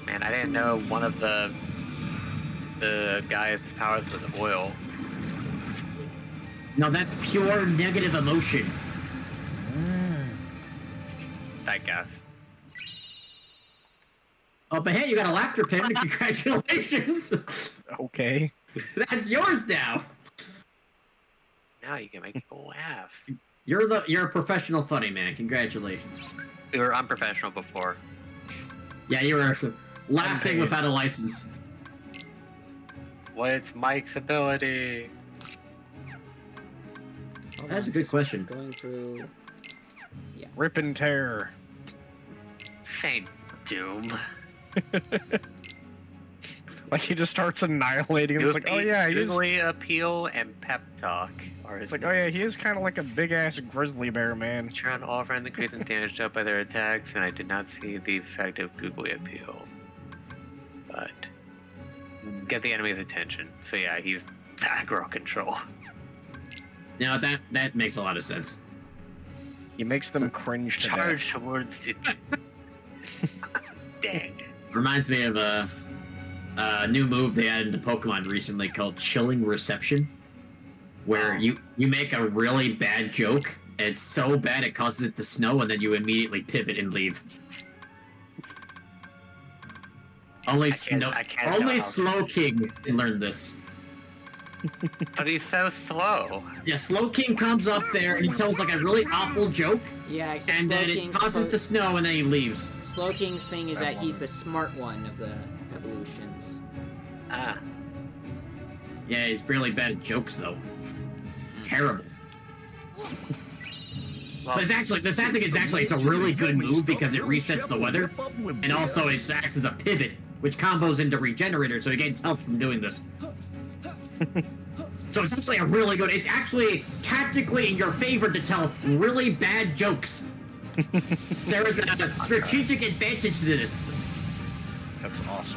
Speaker 3: Man, I didn't know one of the guy's powers was oil.
Speaker 4: No, that's pure negative emotion.
Speaker 3: I guess.
Speaker 4: Oh, but hey, you got a laughter pin. Congratulations.
Speaker 2: Okay.
Speaker 4: That's yours now.
Speaker 3: Now you can make people laugh.
Speaker 4: You're a professional funny man. Congratulations.
Speaker 3: We were unprofessional before.
Speaker 4: Yeah, you were laughing
Speaker 2: Unpaid.
Speaker 4: without a license.
Speaker 3: What's Mike's ability?
Speaker 1: Hold
Speaker 4: That's
Speaker 1: on,
Speaker 4: a good
Speaker 1: just
Speaker 4: question.
Speaker 1: Going through.
Speaker 2: Rip and tear.
Speaker 3: Saint Doom.
Speaker 2: Like he just starts annihilating him. It's like, oh yeah, he is.
Speaker 3: Googly appeal and pep talk. Or
Speaker 2: It's like, oh yeah, he is kind of like a big ass grizzly bear, man.
Speaker 3: Turn all friendly creatures and damage dealt by their attacks, and I did not see the effect of googly appeal. But get the enemy's attention. So yeah, he's aggro control.
Speaker 4: Now that makes a lot of sense.
Speaker 2: He makes them cringe to death.
Speaker 3: Charge towards it. Dang.
Speaker 4: Reminds me of a new move they added into Pokemon recently called Chilling Reception, where you make a really bad joke, and it's so bad it causes it to snow, and then you immediately pivot and leave. Only
Speaker 3: I can't
Speaker 4: only
Speaker 3: tell how-
Speaker 4: Slow King can learn this.
Speaker 3: But he's so slow.
Speaker 4: Yeah, Slow King comes up there and he tells like a really awful joke,
Speaker 1: Yeah, except
Speaker 4: and
Speaker 1: Slow
Speaker 4: then it
Speaker 1: King's
Speaker 4: causes it to snow, and then he leaves.
Speaker 1: Slow King's thing is that he's the smart one of the evolutions.
Speaker 3: Ah.
Speaker 4: Yeah, he's really bad at jokes though. Terrible.
Speaker 3: Well,
Speaker 4: But it's actually the sad thing is actually it's a really good move because it resets the weather, and also it acts as a pivot, which combos into Regenerator, so he gains health from doing this. So it's actually a really good. It's actually tactically in your favor to tell really bad jokes. There is a strategic advantage to this.
Speaker 2: That's awesome.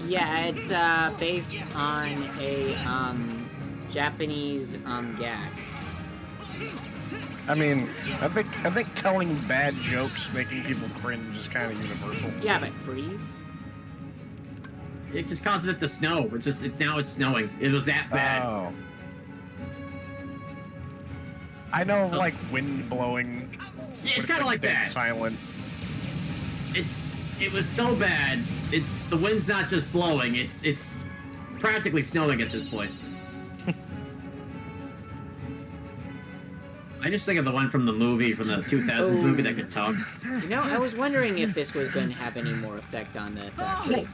Speaker 1: Yeah, it's based on a Japanese gag.
Speaker 2: I mean, I think telling bad jokes, making people cringe, is kind of universal.
Speaker 1: Yeah, but freeze.
Speaker 4: It just causes it to snow. Now it's snowing. It was that bad.
Speaker 2: Oh. I know, like wind blowing.
Speaker 4: Yeah, it's
Speaker 2: but
Speaker 4: kind of like
Speaker 2: dead
Speaker 4: that.
Speaker 2: Silent.
Speaker 4: It was so bad. The wind's not just blowing. It's practically snowing at this point. I just think of the one from the 2000s movie that could talk.
Speaker 1: You know, I was wondering if this was going to have any more effect on the fact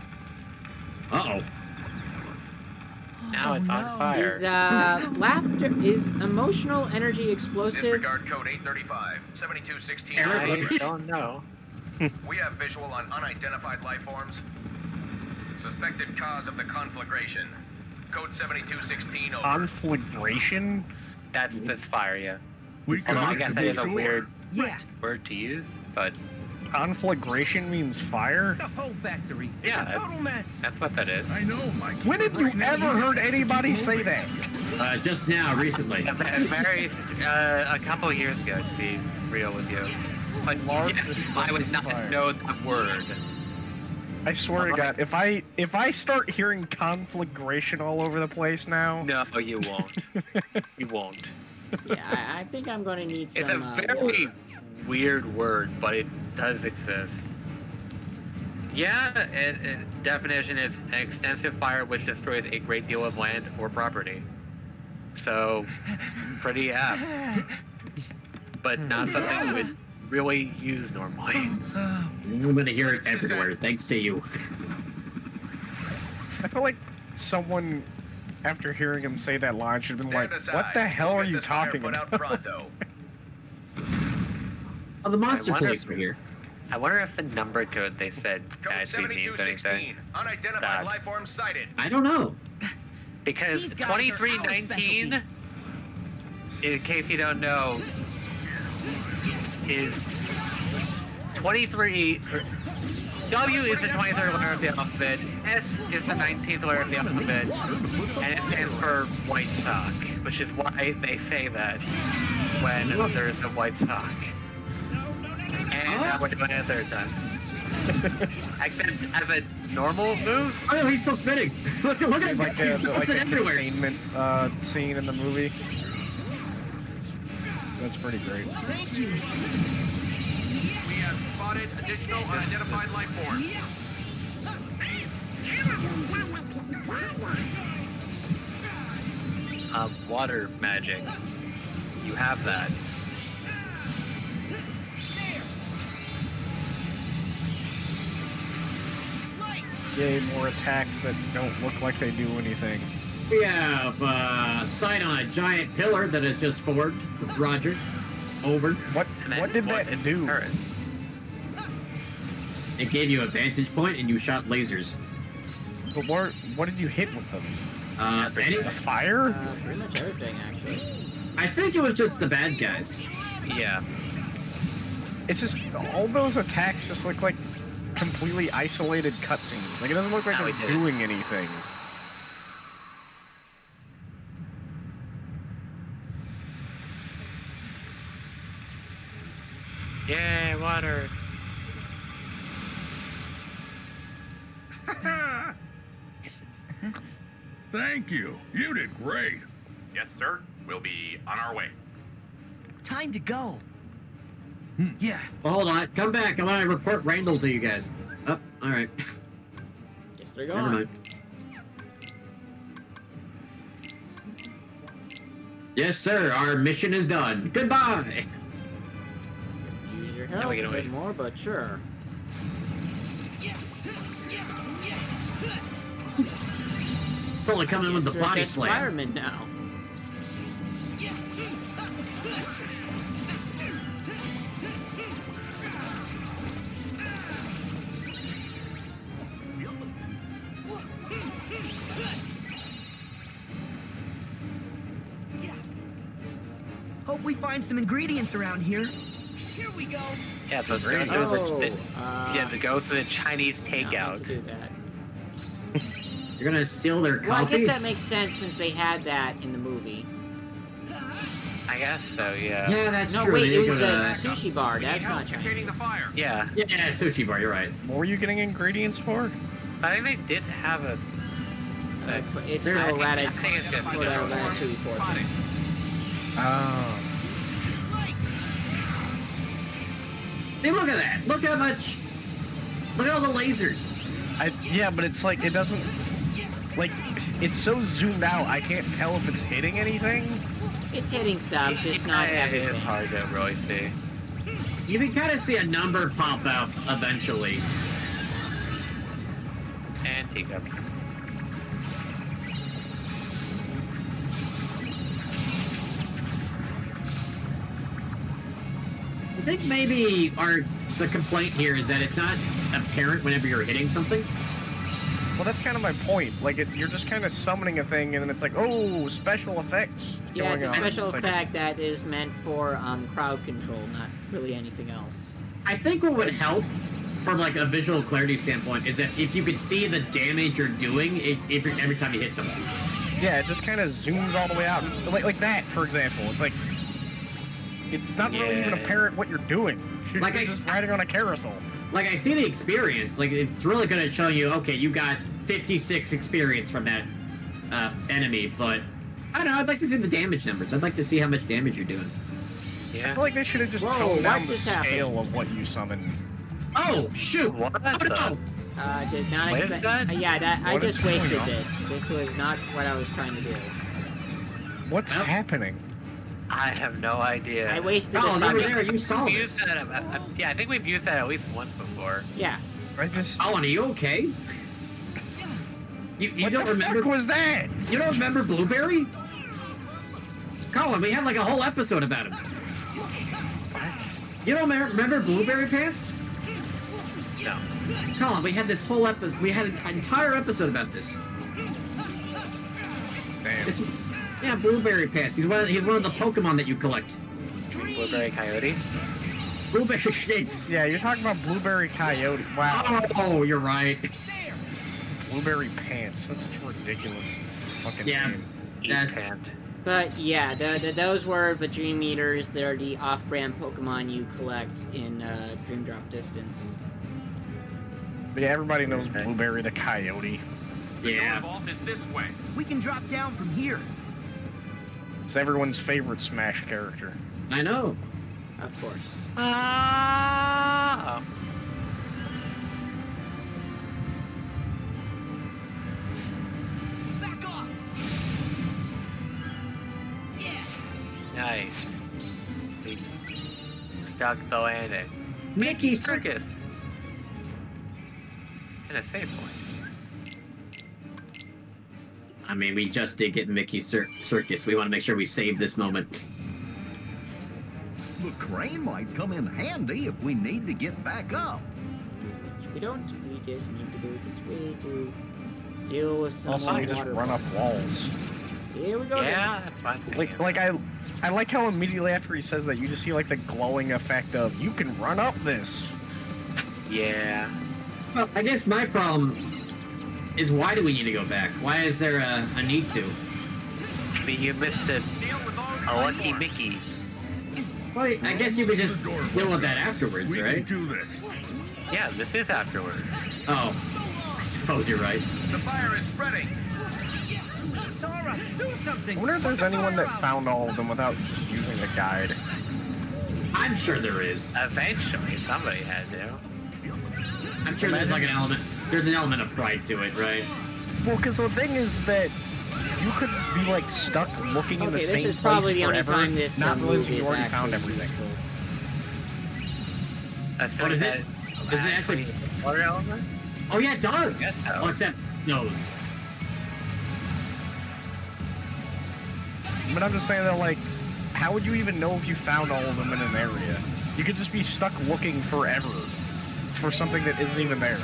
Speaker 4: Uh-oh.
Speaker 3: now it's on fire.
Speaker 1: Is laughter is emotional energy explosive?
Speaker 11: Disregard code 835, 7216.
Speaker 3: I don't know.
Speaker 11: We have visual on unidentified life forms. Suspected cause of the conflagration. Code 7216 over.
Speaker 2: Conflagration?
Speaker 3: That's fire, yeah.
Speaker 5: We
Speaker 3: Although I
Speaker 5: got
Speaker 3: guess
Speaker 5: to
Speaker 3: that
Speaker 5: be
Speaker 3: is a
Speaker 5: sure.
Speaker 3: weird
Speaker 8: Yeah.
Speaker 3: word to use, but
Speaker 2: Conflagration means fire?
Speaker 6: The whole factory. It's
Speaker 3: Yeah,
Speaker 6: a total mess.
Speaker 3: that's what that is.
Speaker 5: I know, Mike.
Speaker 2: When have you ever heard anybody say that?
Speaker 4: Just now, recently.
Speaker 3: Very, a couple of years ago, to be real with you. But yes, I would not know that word.
Speaker 2: I swear to God, if I start hearing conflagration all over the place now,
Speaker 3: No, you won't. You won't.
Speaker 1: Yeah, I think I'm going to need some.
Speaker 3: It's a very weird word, but it does exist. Yeah, definition is an extensive fire which destroys a great deal of land or property. So, pretty apt. But not something you would really use normally.
Speaker 4: I'm gonna hear it everywhere, thanks to you.
Speaker 2: I feel like someone, after hearing him say that line, should have been
Speaker 11: Stand
Speaker 2: like,
Speaker 11: aside.
Speaker 2: "What the hell
Speaker 11: We'll
Speaker 2: are
Speaker 11: get
Speaker 2: you
Speaker 11: this fire
Speaker 2: talking
Speaker 11: put out
Speaker 2: about?"
Speaker 11: pronto.
Speaker 4: Oh, the monster
Speaker 3: I wonder
Speaker 4: police
Speaker 3: if-
Speaker 4: were here.
Speaker 3: I wonder if the number code they said
Speaker 11: Code
Speaker 3: actually means
Speaker 11: 7216.
Speaker 3: anything.
Speaker 11: Unidentified
Speaker 3: That-
Speaker 11: life form sighted.
Speaker 4: I don't know.
Speaker 3: Because
Speaker 8: These guys are our
Speaker 3: 2319, in case you don't know, is 23. W is the 23rd letter of the alphabet, S is the 19th letter of the alphabet, and it stands for white sock, which is why they say that when there's a white sock. And now we're doing it a third time. Except as a normal move.
Speaker 4: Oh no, he's still spinning. Look at him.
Speaker 2: Like
Speaker 4: He's
Speaker 2: the
Speaker 4: bouncing everywhere.
Speaker 2: containment scene in the movie. That's pretty great.
Speaker 11: We have spotted additional unidentified life forms.
Speaker 3: Water magic. You have that.
Speaker 2: Yay, more attacks that don't look like they do anything.
Speaker 4: We have sight on a giant pillar that has just formed. Roger. Over.
Speaker 3: And then
Speaker 2: What did
Speaker 3: what's
Speaker 2: that
Speaker 3: in
Speaker 2: do?
Speaker 3: current?
Speaker 4: It gave you a vantage point and you shot lasers.
Speaker 2: But what did you hit with them?
Speaker 4: Any,
Speaker 2: The fire?
Speaker 1: Pretty much everything, actually.
Speaker 4: I think it was just the bad guys.
Speaker 3: Yeah.
Speaker 2: It's just all those attacks just look like completely isolated cutscenes. Like it doesn't look like
Speaker 3: No,
Speaker 2: they're
Speaker 3: it didn't.
Speaker 2: doing anything.
Speaker 3: Yay, water.
Speaker 5: Thank you. You did great.
Speaker 11: Yes, sir. We'll be on our way.
Speaker 8: Time to go.
Speaker 6: Yeah.
Speaker 4: Well, hold on. Come back. I want to report Randal to you guys. Oh, alright.
Speaker 1: Guess they're
Speaker 4: Never
Speaker 1: gone.
Speaker 4: mind. Yes, sir. Our mission is done. Goodbye.
Speaker 1: Use your
Speaker 3: Now
Speaker 1: help
Speaker 3: we
Speaker 1: a
Speaker 3: can
Speaker 1: bit
Speaker 3: wait.
Speaker 1: more, but sure.
Speaker 4: It's only coming with the
Speaker 1: Guess they're
Speaker 4: body
Speaker 1: just
Speaker 4: slam.
Speaker 1: firemen now.
Speaker 8: Hope we find some ingredients around here. Here we go.
Speaker 3: Yeah, so
Speaker 2: Great.
Speaker 3: to go to the Chinese
Speaker 1: No, I meant
Speaker 3: takeout.
Speaker 1: to do that.
Speaker 4: You're gonna steal their
Speaker 1: Well, I
Speaker 4: coffee?
Speaker 1: guess that makes sense since they had that in the movie.
Speaker 3: I guess so, yeah.
Speaker 4: Yeah, that's
Speaker 1: No,
Speaker 4: true.
Speaker 1: wait,
Speaker 4: They
Speaker 1: it was
Speaker 4: go
Speaker 1: a
Speaker 4: to-
Speaker 1: sushi bar. That's not
Speaker 11: Containing the
Speaker 1: Chinese.
Speaker 11: fire.
Speaker 3: Yeah.
Speaker 4: Yeah, sushi bar. You're right.
Speaker 2: What were you getting ingredients for?
Speaker 3: I think they did have a.
Speaker 1: It's
Speaker 4: There's-
Speaker 1: so
Speaker 3: I think it's good.
Speaker 1: for that ratatouille portion.
Speaker 2: Oh.
Speaker 4: See, look at that. Look how much. Look at all the lasers.
Speaker 2: Yeah, but it's like it doesn't like it's so zoomed out. I can't tell if it's hitting anything.
Speaker 1: It's hitting stuff, just not
Speaker 3: It
Speaker 1: everything.
Speaker 3: is hard to really see.
Speaker 4: You can kind of see a number pop out eventually.
Speaker 3: And teacups.
Speaker 4: I think maybe the complaint here is that it's not apparent whenever you're hitting something.
Speaker 2: Well, that's kind of my point. Like you're just kind of summoning a thing, and then it's like, oh, special effects.
Speaker 1: Yeah,
Speaker 2: going
Speaker 1: it's a
Speaker 2: on.
Speaker 1: special
Speaker 2: It's like-
Speaker 1: effect that is meant for crowd control, not really anything else.
Speaker 4: I think what would help from like a visual clarity standpoint is that if you could see the damage you're doing every time you hit them.
Speaker 2: Yeah, it just kind of zooms all the way out. Like that, for example. It's like, it's not really even apparent what you're doing. You're
Speaker 4: Like
Speaker 2: just riding on a carousel.
Speaker 4: Like, I see the experience. Like, it's really good at showing you, okay, you got 56 experience from that enemy, but I don't know, I'd like to see the damage numbers. I'd like to see how much damage you're doing.
Speaker 2: I feel like they should have just toned down the scale of what you summon.
Speaker 4: Oh, shoot!
Speaker 3: What
Speaker 4: Oh, no!
Speaker 1: Did not
Speaker 3: What is
Speaker 1: expect.
Speaker 3: that?
Speaker 1: Yeah, I
Speaker 2: What is
Speaker 1: just wasted
Speaker 2: going on?
Speaker 1: this. This was not what I was trying to do.
Speaker 2: What's happening?
Speaker 3: I have no idea.
Speaker 1: I wasted
Speaker 4: Oh,
Speaker 1: this.
Speaker 4: over there, you saw
Speaker 3: We've
Speaker 4: this.
Speaker 3: used that. Yeah, I think we've used that at least once before.
Speaker 1: Yeah.
Speaker 4: Oh, and are you okay? You
Speaker 2: What
Speaker 4: don't
Speaker 2: the
Speaker 4: remember?
Speaker 2: fuck was that?
Speaker 4: You don't remember Blueberry? Colin, we had like a whole episode about him. You don't remember Blueberry Pants?
Speaker 3: No.
Speaker 4: Colin, we had this whole episode. We had an entire episode about this.
Speaker 2: Damn.
Speaker 4: Yeah, Blueberry Pants. He's one of the Pokemon that you collect.
Speaker 3: Blueberry Coyote?
Speaker 4: Blueberry Shades.
Speaker 2: Yeah, you're talking about Blueberry Coyote. Wow.
Speaker 4: Oh, you're right.
Speaker 2: Blueberry Pants. That's such a ridiculous fucking name.
Speaker 3: Pant.
Speaker 1: But yeah, those were the Dream Eaters. They're the off-brand Pokemon you collect in Dream Drop Distance.
Speaker 2: But yeah, everybody knows Blueberry the Coyote.
Speaker 4: Yeah.
Speaker 11: Is this way.
Speaker 8: We can drop down from here.
Speaker 2: It's everyone's favorite Smash character.
Speaker 4: I know.
Speaker 1: Of course.
Speaker 3: Ah.
Speaker 8: Back off. Yeah.
Speaker 3: Nice. We stuck the landing.
Speaker 4: Mickey
Speaker 3: Circus. In a safe point.
Speaker 4: I mean, we just did get Mickey Circus. We want to make sure we save this moment.
Speaker 10: The crane might come in handy if we need to get back up.
Speaker 1: Which we don't. We just need to do this way to deal with some
Speaker 2: Also,
Speaker 1: more
Speaker 2: you just
Speaker 1: water.
Speaker 2: run up walls.
Speaker 1: Here we go.
Speaker 3: Yeah, that's fine.
Speaker 2: I like how immediately after he says that, you just see like the glowing effect of, you can run up this.
Speaker 3: Yeah.
Speaker 4: Well, I guess my problem is, why do we need to go back? Why is there a need to?
Speaker 3: I mean, you missed a lucky Mickey.
Speaker 4: Well, I guess you could just deal with that afterwards,
Speaker 5: We
Speaker 4: right?
Speaker 5: can do this.
Speaker 3: Yeah, this is afterwards.
Speaker 4: Oh, I suppose you're right.
Speaker 11: The fire is spreading.
Speaker 6: Sora, do
Speaker 2: I
Speaker 6: something.
Speaker 2: wonder if there's anyone that found all of them without just using the guide.
Speaker 4: I'm sure there is.
Speaker 3: Eventually, somebody had to.
Speaker 4: I'm sure there's like an element. There's an element of pride to it, right?
Speaker 2: Well, because the thing is that you could be like stuck looking in the
Speaker 1: Okay,
Speaker 2: same
Speaker 1: this is
Speaker 2: place
Speaker 1: probably the only
Speaker 2: forever,
Speaker 1: time this
Speaker 2: not realizing
Speaker 1: movie
Speaker 2: you
Speaker 1: is
Speaker 2: already found
Speaker 1: actually
Speaker 2: everything.
Speaker 1: useful.
Speaker 3: Assuming that.
Speaker 4: Is it actually?
Speaker 3: Water element?
Speaker 4: Oh yeah, it does.
Speaker 3: Guess so.
Speaker 4: Oh, except nose.
Speaker 2: But I'm just saying that, like, how would you even know if you found all of them in an area? You could just be stuck looking forever for something that isn't even there.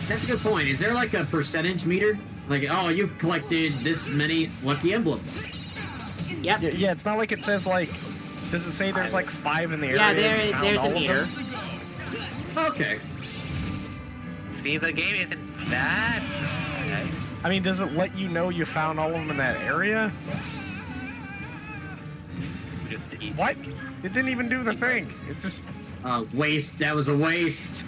Speaker 4: That's a good point. Is there like a percentage meter? Like, oh, you've collected this many lucky emblems.
Speaker 1: Yep.
Speaker 2: Yeah, it's not like it says, like, does it say there's like 5 in the area?
Speaker 1: Yeah,
Speaker 2: and you found
Speaker 1: there's
Speaker 2: all
Speaker 1: a
Speaker 2: of
Speaker 1: meter.
Speaker 2: them?
Speaker 4: Okay.
Speaker 3: See, the game isn't that bad.
Speaker 2: I mean, does it let you know you found all of them in that area?
Speaker 3: Just eat.
Speaker 2: What? It didn't even do the thing. It's just...
Speaker 4: Waste. That was a waste.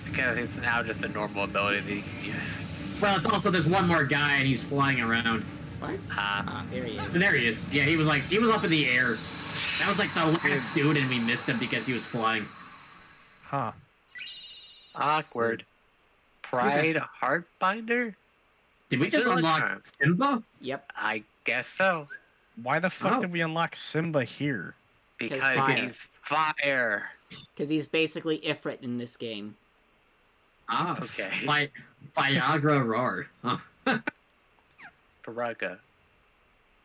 Speaker 3: Because it's now just a normal ability that you can use.
Speaker 4: Well, it's also there's one more guy and he's flying around.
Speaker 1: What?
Speaker 3: Ah.
Speaker 1: There he is.
Speaker 4: And there he is. Yeah, he was up in the air. That was like the last dude, and we missed him because he was flying.
Speaker 2: Huh.
Speaker 3: Awkward. Pride Heartbinder?
Speaker 4: Did we just
Speaker 3: Good
Speaker 4: unlock
Speaker 3: time.
Speaker 4: Simba?
Speaker 1: Yep.
Speaker 3: I guess so.
Speaker 2: Why the fuck
Speaker 4: Oh.
Speaker 2: did we unlock Simba here?
Speaker 3: Because
Speaker 1: fire.
Speaker 3: he's fire.
Speaker 1: Because he's basically Ifrit in this game.
Speaker 4: Ah,
Speaker 3: Okay.
Speaker 4: Viagra Roar. Huh.
Speaker 3: Faraga.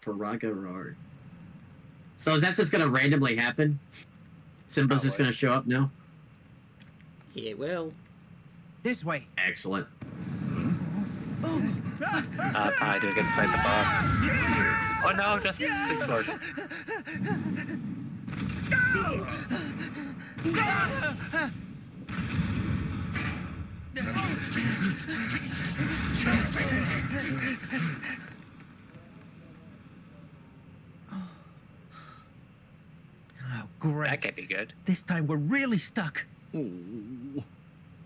Speaker 4: Faraga Roar. So is that just gonna randomly happen? Simba's just
Speaker 3: Probably.
Speaker 4: gonna show up now?
Speaker 1: It will.
Speaker 6: This way.
Speaker 4: Excellent.
Speaker 3: Probably do get to fight the boss. Oh no, just the sword.
Speaker 6: Oh, great.
Speaker 3: That could be good.
Speaker 6: This time we're really stuck.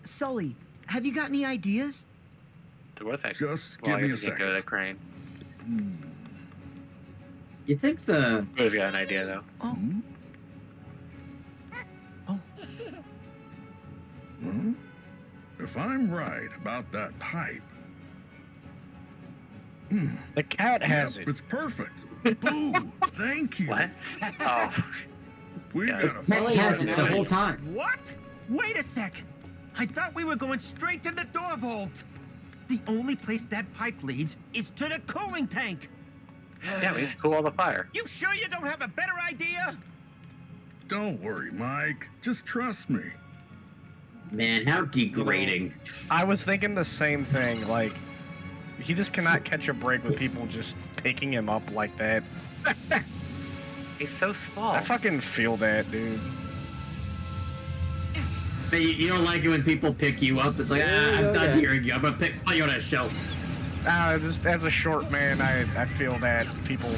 Speaker 8: Sully, have you got any ideas?
Speaker 3: There was that.
Speaker 5: Just
Speaker 3: Well,
Speaker 5: give
Speaker 3: I
Speaker 5: me
Speaker 3: guess
Speaker 5: a
Speaker 3: you can go to
Speaker 5: second.
Speaker 3: the crane.
Speaker 4: You think the
Speaker 3: Who's got an idea though?
Speaker 6: Oh. Oh.
Speaker 5: Huh? If I'm right about that pipe,
Speaker 2: The cat has
Speaker 5: yep,
Speaker 2: it.
Speaker 5: it's perfect. Boo! Thank you.
Speaker 3: What? Oh,
Speaker 5: We
Speaker 3: Yeah.
Speaker 5: got a
Speaker 1: Sully
Speaker 4: has
Speaker 1: has
Speaker 4: it
Speaker 1: an
Speaker 4: the
Speaker 1: idea.
Speaker 4: whole time?
Speaker 6: What? Wait a sec. I thought we were going straight to the door vault. The only place that pipe leads is to the cooling tank.
Speaker 3: yeah, we just cool all the fire.
Speaker 6: You sure you don't have a better idea?
Speaker 5: Don't worry, Mike. Just trust me.
Speaker 4: Man, how degrading.
Speaker 2: I was thinking the same thing. Like, he just cannot catch a break with people just picking him up like that.
Speaker 3: He's so small.
Speaker 2: I fucking feel that, dude.
Speaker 4: Hey, you don't like it when people pick you up? It's like, I'm done hearing you. I'm gonna put you on a shelf.
Speaker 2: Just as a short man, I feel that people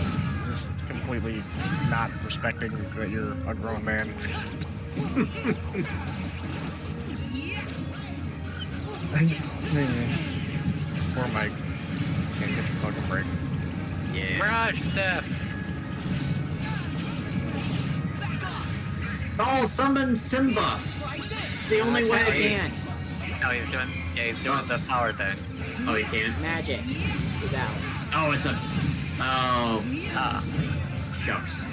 Speaker 2: just completely not respecting that you're a grown man. Poor Mike. Can't get your fucking break.
Speaker 4: Yeah.
Speaker 3: Mirage step.
Speaker 4: Oh, summon Simba. It's the only
Speaker 1: I
Speaker 4: way.
Speaker 1: can't.
Speaker 3: No, he's doing the power thing.
Speaker 4: Oh, you can't?
Speaker 1: Magic is out.
Speaker 4: Oh, it's a... Oh. Shucks.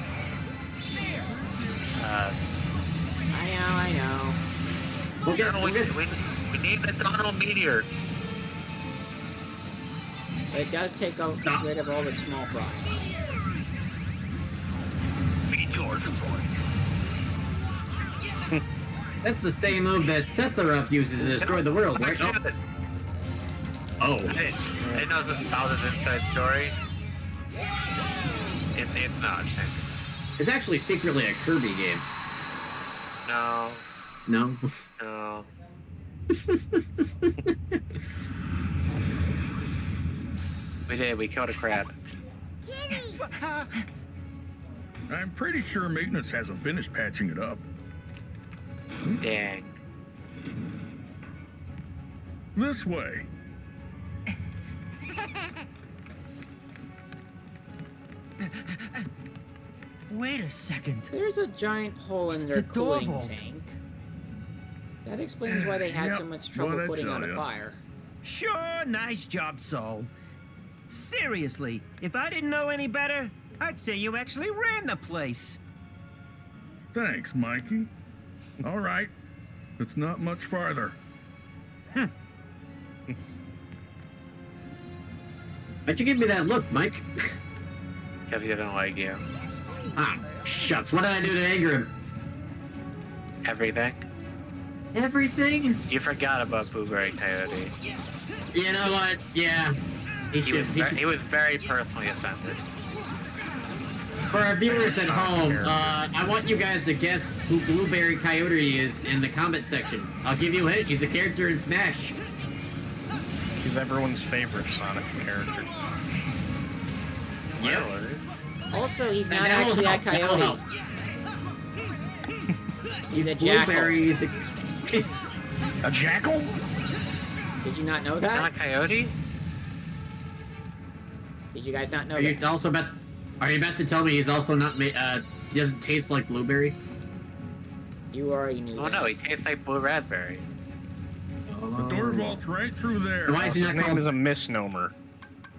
Speaker 1: I know.
Speaker 4: We'll get...
Speaker 3: No,
Speaker 4: We'll get...
Speaker 3: we need the Donald meteor.
Speaker 1: But it does take rid of all the small fries.
Speaker 3: Meteor destroy.
Speaker 4: That's the same move that Sephiroth uses to destroy the world, right? Oh. Oh.
Speaker 3: I didn't know this was Bowser's inside story. It's not.
Speaker 4: It's actually secretly a Kirby game.
Speaker 3: No.
Speaker 4: No?
Speaker 3: No. We did. We killed a crab.
Speaker 5: I'm pretty sure maintenance hasn't finished patching it up.
Speaker 3: Dang.
Speaker 5: This way.
Speaker 8: Wait a second.
Speaker 1: There's a giant hole in
Speaker 8: It's
Speaker 1: their
Speaker 8: the door
Speaker 1: cooling
Speaker 8: vault.
Speaker 1: tank. That explains why they had
Speaker 5: Yep,
Speaker 1: so much trouble
Speaker 5: what'd I
Speaker 1: putting
Speaker 5: tell
Speaker 1: out a
Speaker 5: ya?
Speaker 1: fire.
Speaker 6: Sure, nice job, Sol. Seriously, if I didn't know any better, I'd say you actually ran the place.
Speaker 5: Thanks, Mikey. All right. It's not much farther.
Speaker 4: Why'd you give me that look, Mike?
Speaker 3: Because he doesn't like you.
Speaker 4: Ah, shucks. What did I do to anger him?
Speaker 3: Everything.
Speaker 4: Everything?
Speaker 3: You forgot about Blueberry Coyote.
Speaker 4: You know what? Yeah.
Speaker 3: He was very personally offended.
Speaker 4: For our viewers at home, I want you guys to guess who Blueberry Coyote is in the comment section. I'll give you a hint. He's a character in Smash.
Speaker 2: He's everyone's favorite Sonic character.
Speaker 3: Yeah.
Speaker 1: Also, he's
Speaker 4: And
Speaker 1: not
Speaker 4: that will
Speaker 1: actually a
Speaker 4: help, that will
Speaker 1: coyote.
Speaker 4: help.
Speaker 1: He's a jackal.
Speaker 4: Blueberry. He's a...
Speaker 2: A jackal?
Speaker 1: Did you not know
Speaker 3: He's not a
Speaker 1: that?
Speaker 3: coyote?
Speaker 1: Did you guys not know
Speaker 4: Are you
Speaker 1: that?
Speaker 4: also about? Are you about to tell me he's also not? He doesn't taste like blueberry.
Speaker 1: You already knew
Speaker 3: Oh
Speaker 1: that.
Speaker 3: no, he tastes like blue raspberry.
Speaker 5: The door vault's right through there.
Speaker 4: Why is he
Speaker 2: His
Speaker 4: not
Speaker 2: name
Speaker 4: called?
Speaker 2: is a misnomer.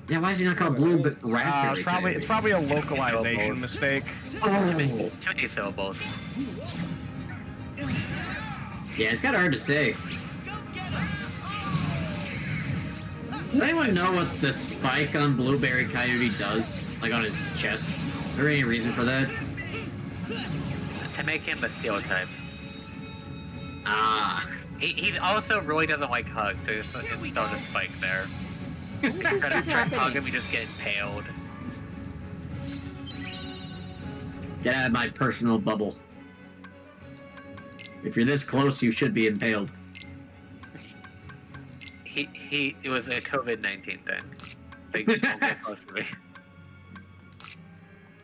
Speaker 4: Yeah, why is he not called blue raspberry?
Speaker 2: It's probably a localization
Speaker 3: Syllables.
Speaker 2: mistake.
Speaker 4: Oh.
Speaker 3: Too many syllables.
Speaker 4: Yeah, it's kind of hard to say. Does anyone know what the spike on Blueberry Coyote does? Like on his chest? Is there any reason for that?
Speaker 3: To make him a steel type.
Speaker 4: Ah.
Speaker 3: He also really doesn't like hugs, so it's still a spike there. Try to hug him, you just get impaled.
Speaker 4: Get out of my personal bubble. If you're this close, you should be impaled.
Speaker 3: It was a COVID-19 thing. So you don't get close to me.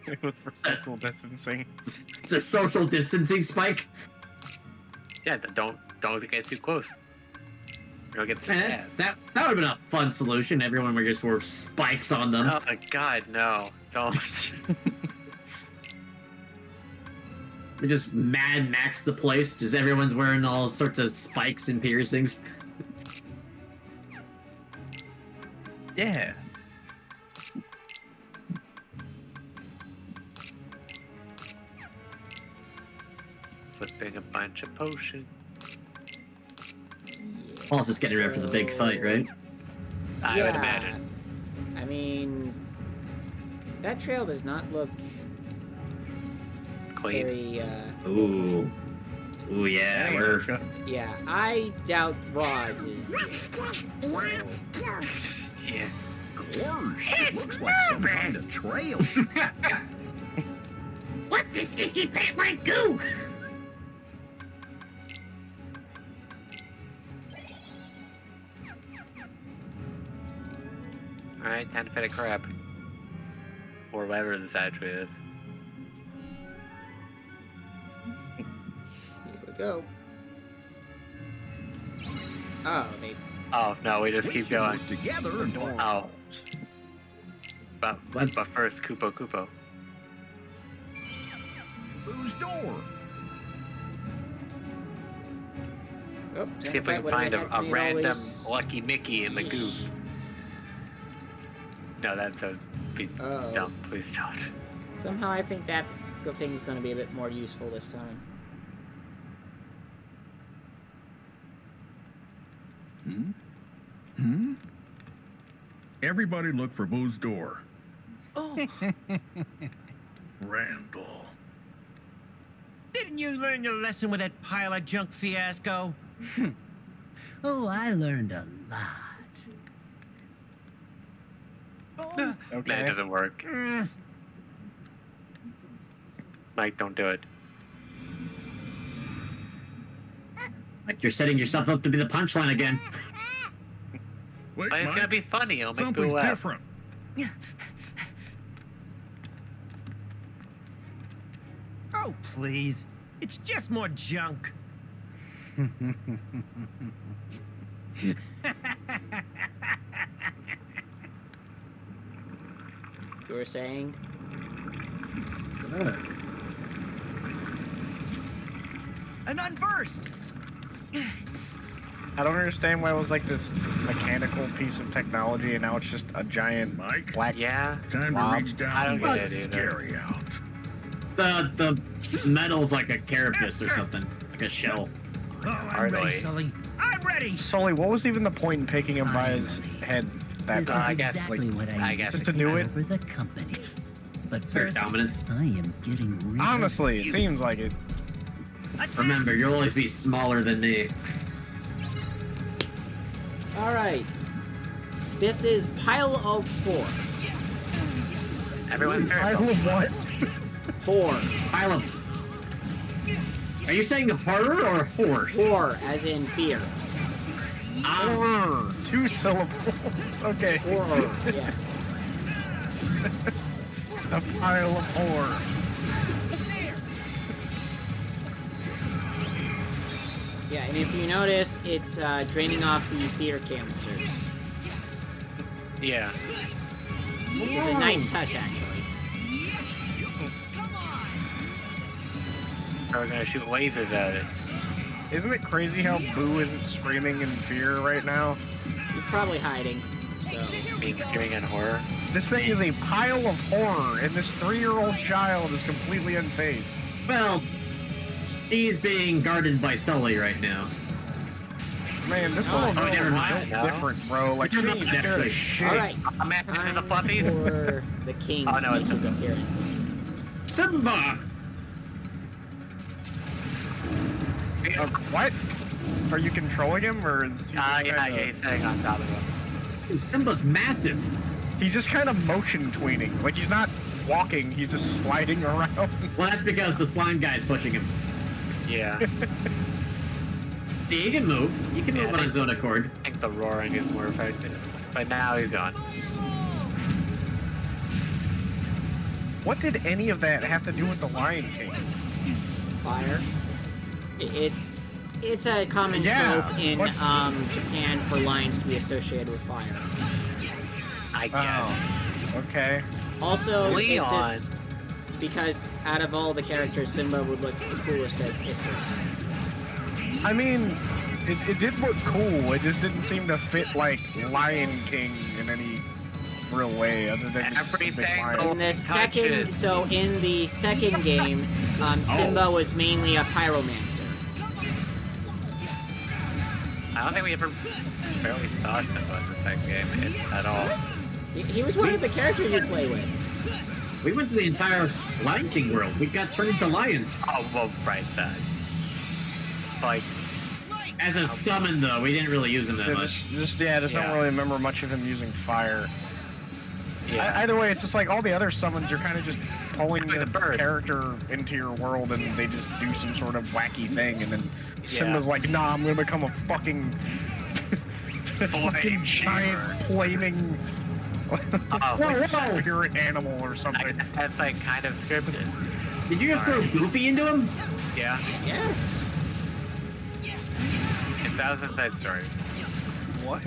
Speaker 2: It was for social distancing.
Speaker 4: It's a social distancing spike.
Speaker 3: Yeah, don't get too close. You'll get stabbed.
Speaker 4: That would have been a fun solution. Everyone would just wear spikes on them.
Speaker 3: Oh my god, no. Don't.
Speaker 4: We just Mad Max the place. Just everyone's wearing all sorts of spikes and piercings.
Speaker 2: Yeah.
Speaker 3: Flipping a bunch of potions.
Speaker 4: Paul's just getting ready for the big fight, right?
Speaker 3: I would imagine.
Speaker 1: I mean, that trail does not look
Speaker 3: Clean.
Speaker 1: very,
Speaker 4: Ooh. Ooh, yeah. We're...
Speaker 1: yeah, I doubt Roz is.
Speaker 3: Yeah.
Speaker 10: Looks like some kind of trail.
Speaker 7: What's this icky pant like goo?
Speaker 3: Alright, time to fight a crab. Or whatever this actually is.
Speaker 1: Here we go. Oh, they.
Speaker 3: Oh, no, we just keep going.
Speaker 10: Together and don't.
Speaker 3: Oh. But first, Kupo.
Speaker 10: Whose door?
Speaker 1: Oh,
Speaker 3: See if we can find a random Lucky Mickey in the goop. No, that's a be dumb. Please don't.
Speaker 1: Somehow I think that thing's going to be a bit more useful this time.
Speaker 5: Everybody look for Boo's door.
Speaker 6: Oh,
Speaker 5: Randal.
Speaker 6: didn't you learn your lesson with that pile of junk fiasco?
Speaker 7: Oh, I learned a lot.
Speaker 2: Okay.
Speaker 3: That doesn't work. Mike, don't do it.
Speaker 4: Like you're setting yourself up to be the punchline again.
Speaker 5: Wait,
Speaker 3: But it's
Speaker 5: Mike,
Speaker 3: gonna be funny. It'll make
Speaker 5: something's
Speaker 3: Boo laugh.
Speaker 5: different.
Speaker 6: Oh, please. It's just more junk.
Speaker 1: You were saying?
Speaker 8: An unversed!
Speaker 2: I don't understand why it was like this mechanical piece of technology and now it's just a giant
Speaker 5: Mike,
Speaker 2: black.
Speaker 3: Yeah.
Speaker 5: time
Speaker 2: Wow.
Speaker 5: to reach down
Speaker 3: I don't
Speaker 5: and
Speaker 3: get
Speaker 5: let
Speaker 3: it
Speaker 5: the
Speaker 3: either.
Speaker 5: scary out.
Speaker 4: The metal's like a carapace or something. Like a shell.
Speaker 6: Oh, I'm
Speaker 3: Hardly.
Speaker 6: ready, Sully. I'm ready!
Speaker 2: Sully, what was even the point in taking him by his head that
Speaker 7: This
Speaker 2: time?
Speaker 7: is
Speaker 3: guess,
Speaker 7: exactly what I
Speaker 3: I guess
Speaker 7: need
Speaker 2: just to do it?
Speaker 7: over the company. But
Speaker 4: Spirit
Speaker 7: first,
Speaker 4: dominance.
Speaker 7: I am getting real.
Speaker 2: Honestly, it seems like it.
Speaker 4: Remember, you'll always be smaller than me.
Speaker 1: Alright. This is Pile of 4.
Speaker 3: Everyone's
Speaker 2: I
Speaker 3: careful.
Speaker 2: will what?
Speaker 1: 4.
Speaker 4: Pile of... Are you saying horror or horse?
Speaker 1: 4, as in fear.
Speaker 2: Horror. 2 syllables. Okay.
Speaker 1: Horror, yes.
Speaker 2: A pile of horror.
Speaker 1: Yeah, and if you notice, it's draining off the fear canisters.
Speaker 3: Yeah.
Speaker 1: Which is a nice touch, actually.
Speaker 3: We're gonna shoot lasers at it.
Speaker 2: Isn't it crazy how Boo isn't screaming in fear right now?
Speaker 1: He's probably hiding. So.
Speaker 3: Being screaming in horror.
Speaker 2: This thing is a pile of horror, and this 3-year-old child is completely unfazed.
Speaker 4: Well, she's being guarded by Sully right now.
Speaker 2: Man, this
Speaker 1: Oh,
Speaker 2: little girl
Speaker 3: never
Speaker 2: is
Speaker 3: mind.
Speaker 2: built different, bro. Like, she
Speaker 4: Never
Speaker 2: ain't
Speaker 4: mind,
Speaker 2: scared of
Speaker 4: actually.
Speaker 2: shit.
Speaker 1: Alright.
Speaker 3: I'm at the
Speaker 1: Time
Speaker 3: fluffies.
Speaker 1: for the king
Speaker 3: Oh,
Speaker 1: to
Speaker 3: no,
Speaker 1: make
Speaker 3: it's
Speaker 1: his
Speaker 3: a-
Speaker 1: appearance.
Speaker 4: Simba!
Speaker 2: What? Are you controlling him, or is he just
Speaker 3: Yeah,
Speaker 2: kinda-
Speaker 3: he's sitting on top of him.
Speaker 4: Dude, Simba's massive.
Speaker 2: He's just kind of motion tweening. Like, he's not walking, he's just sliding around.
Speaker 4: Well, that's because the slime guy's pushing him.
Speaker 3: Yeah.
Speaker 4: Yeah, he can move. He can move on his own accord.
Speaker 3: I think the roaring is more effective. But now he's gone.
Speaker 2: What did any of that have to do with the Lion King?
Speaker 1: Fire. It's a common
Speaker 2: Yeah,
Speaker 1: trope in Japan for lions to be associated with fire.
Speaker 3: I guess.
Speaker 2: Oh, okay.
Speaker 1: Also, it
Speaker 3: Leon.
Speaker 1: just because out of all the characters, Simba would look the coolest as Ifrit.
Speaker 2: I mean, it did look cool. It just didn't seem to fit like Lion King in any real way, other than just a big
Speaker 3: Everything
Speaker 2: lion.
Speaker 1: In the second,
Speaker 3: touches.
Speaker 1: so in the second game, Simba was mainly a pyromancer.
Speaker 3: I don't think we ever barely saw Simba in the second game at all.
Speaker 1: He was one of the characters you play with.
Speaker 4: We went to the entire Lion King world. We got turned into lions.
Speaker 3: Oh, well, right then. Like,
Speaker 4: As a summon, though, we didn't really use him that much.
Speaker 2: Just
Speaker 3: Yeah.
Speaker 2: don't really remember much of him using fire.
Speaker 3: yeah.
Speaker 2: Either way, it's just like all the other summons, you're kind of just pulling
Speaker 3: Like
Speaker 2: the
Speaker 3: a bird.
Speaker 2: character into your world and they just do some sort of wacky thing, and then
Speaker 3: Yeah.
Speaker 2: Simba's like, nah, I'm gonna become a fucking fucking giant flaming like spirit animal or
Speaker 3: I
Speaker 2: something.
Speaker 3: guess that's like kind of scripted.
Speaker 4: Did you just throw Goofy into him?
Speaker 3: Yeah.
Speaker 1: Yes.
Speaker 3: That was inside story.
Speaker 2: What?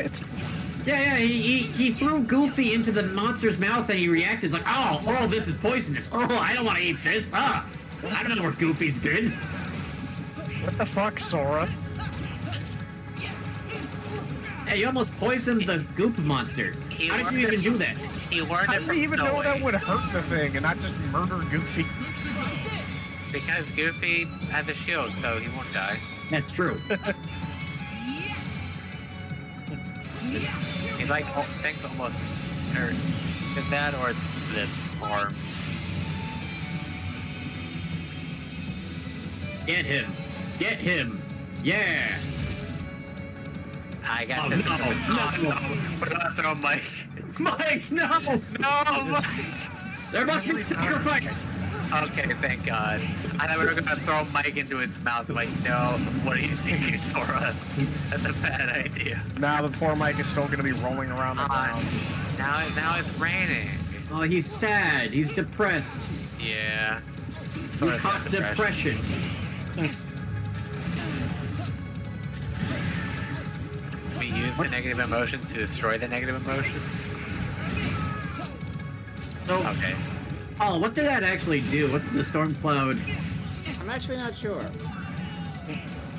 Speaker 4: Yeah, he threw Goofy into the monster's mouth and he reacted. It's like, oh, this is poisonous. Oh, I don't want to eat this. I don't know where Goofy's been.
Speaker 2: What the fuck, Sora?
Speaker 4: Hey, you almost poisoned the Goop monster. How did you even do that?
Speaker 3: He learned
Speaker 2: How
Speaker 3: it
Speaker 2: did
Speaker 3: from
Speaker 2: he even know
Speaker 3: Snow
Speaker 2: that
Speaker 3: White.
Speaker 2: would hurt the thing and not just murder Goofy?
Speaker 3: Because Goofy has a shield, so he won't die.
Speaker 4: That's true.
Speaker 3: He's like, things almost hurt. Is that or it's the arm?
Speaker 4: Get him. Get him. Yeah.
Speaker 3: I guess
Speaker 4: Oh,
Speaker 3: it's
Speaker 4: no.
Speaker 3: We're gonna throw Mike.
Speaker 4: Mike, no.
Speaker 3: No, Mike.
Speaker 4: There must be sacrifice.
Speaker 3: Okay, thank God. I thought we were gonna throw Mike into its mouth. Like, no, what are you thinking, Sora? That's a bad idea.
Speaker 2: Now the poor Mike is still gonna be rolling around the ground.
Speaker 3: Now it's raining.
Speaker 4: Oh, he's sad. He's depressed.
Speaker 3: Yeah.
Speaker 4: He
Speaker 3: Sora's got
Speaker 4: caught depression.
Speaker 3: We use the negative emotions to destroy the negative emotions.
Speaker 4: So,
Speaker 3: Okay.
Speaker 4: oh, what did that actually do? What did the storm cloud?
Speaker 1: I'm actually not sure.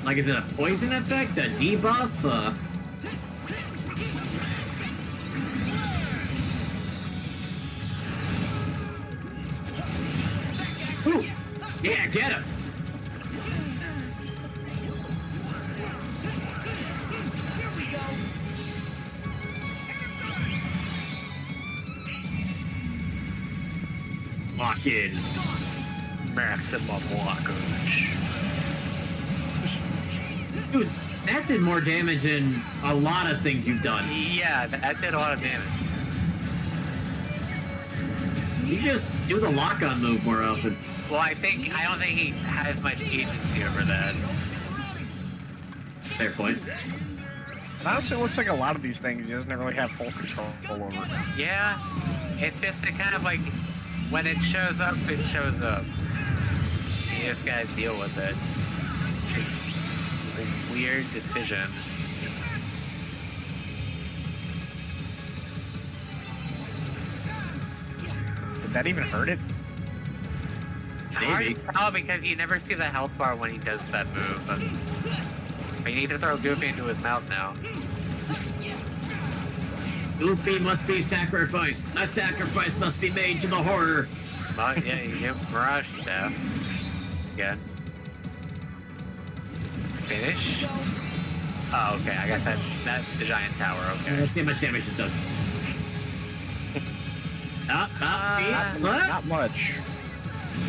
Speaker 4: Like, is it a poison effect? A debuff? Ooh. Yeah, get him. Lock in.
Speaker 3: Maximum blockage.
Speaker 4: Dude, that did more damage than a lot of things you've done.
Speaker 3: Yeah, that did a lot of damage.
Speaker 4: You just do the lock-on move more often.
Speaker 3: Well, I don't think he has much agency over that.
Speaker 4: Fair point.
Speaker 2: Honestly, it looks like a lot of these things he doesn't really have full control over.
Speaker 3: Yeah, it's just a kind of like, when it shows up, it shows up. You just gotta deal with it. It's a weird decision.
Speaker 2: Did that even hurt it?
Speaker 3: It's hard to tell because you never see the health bar when he does that move. But you need to throw Goofy into his mouth now.
Speaker 4: Goofy must be sacrificed. A sacrifice must be made to the horror.
Speaker 3: Well, yeah, you get Mirage Staff. Again. Finish? Oh, okay, I guess that's the giant tower, okay.
Speaker 4: Let's see how much damage it does.
Speaker 2: Not much.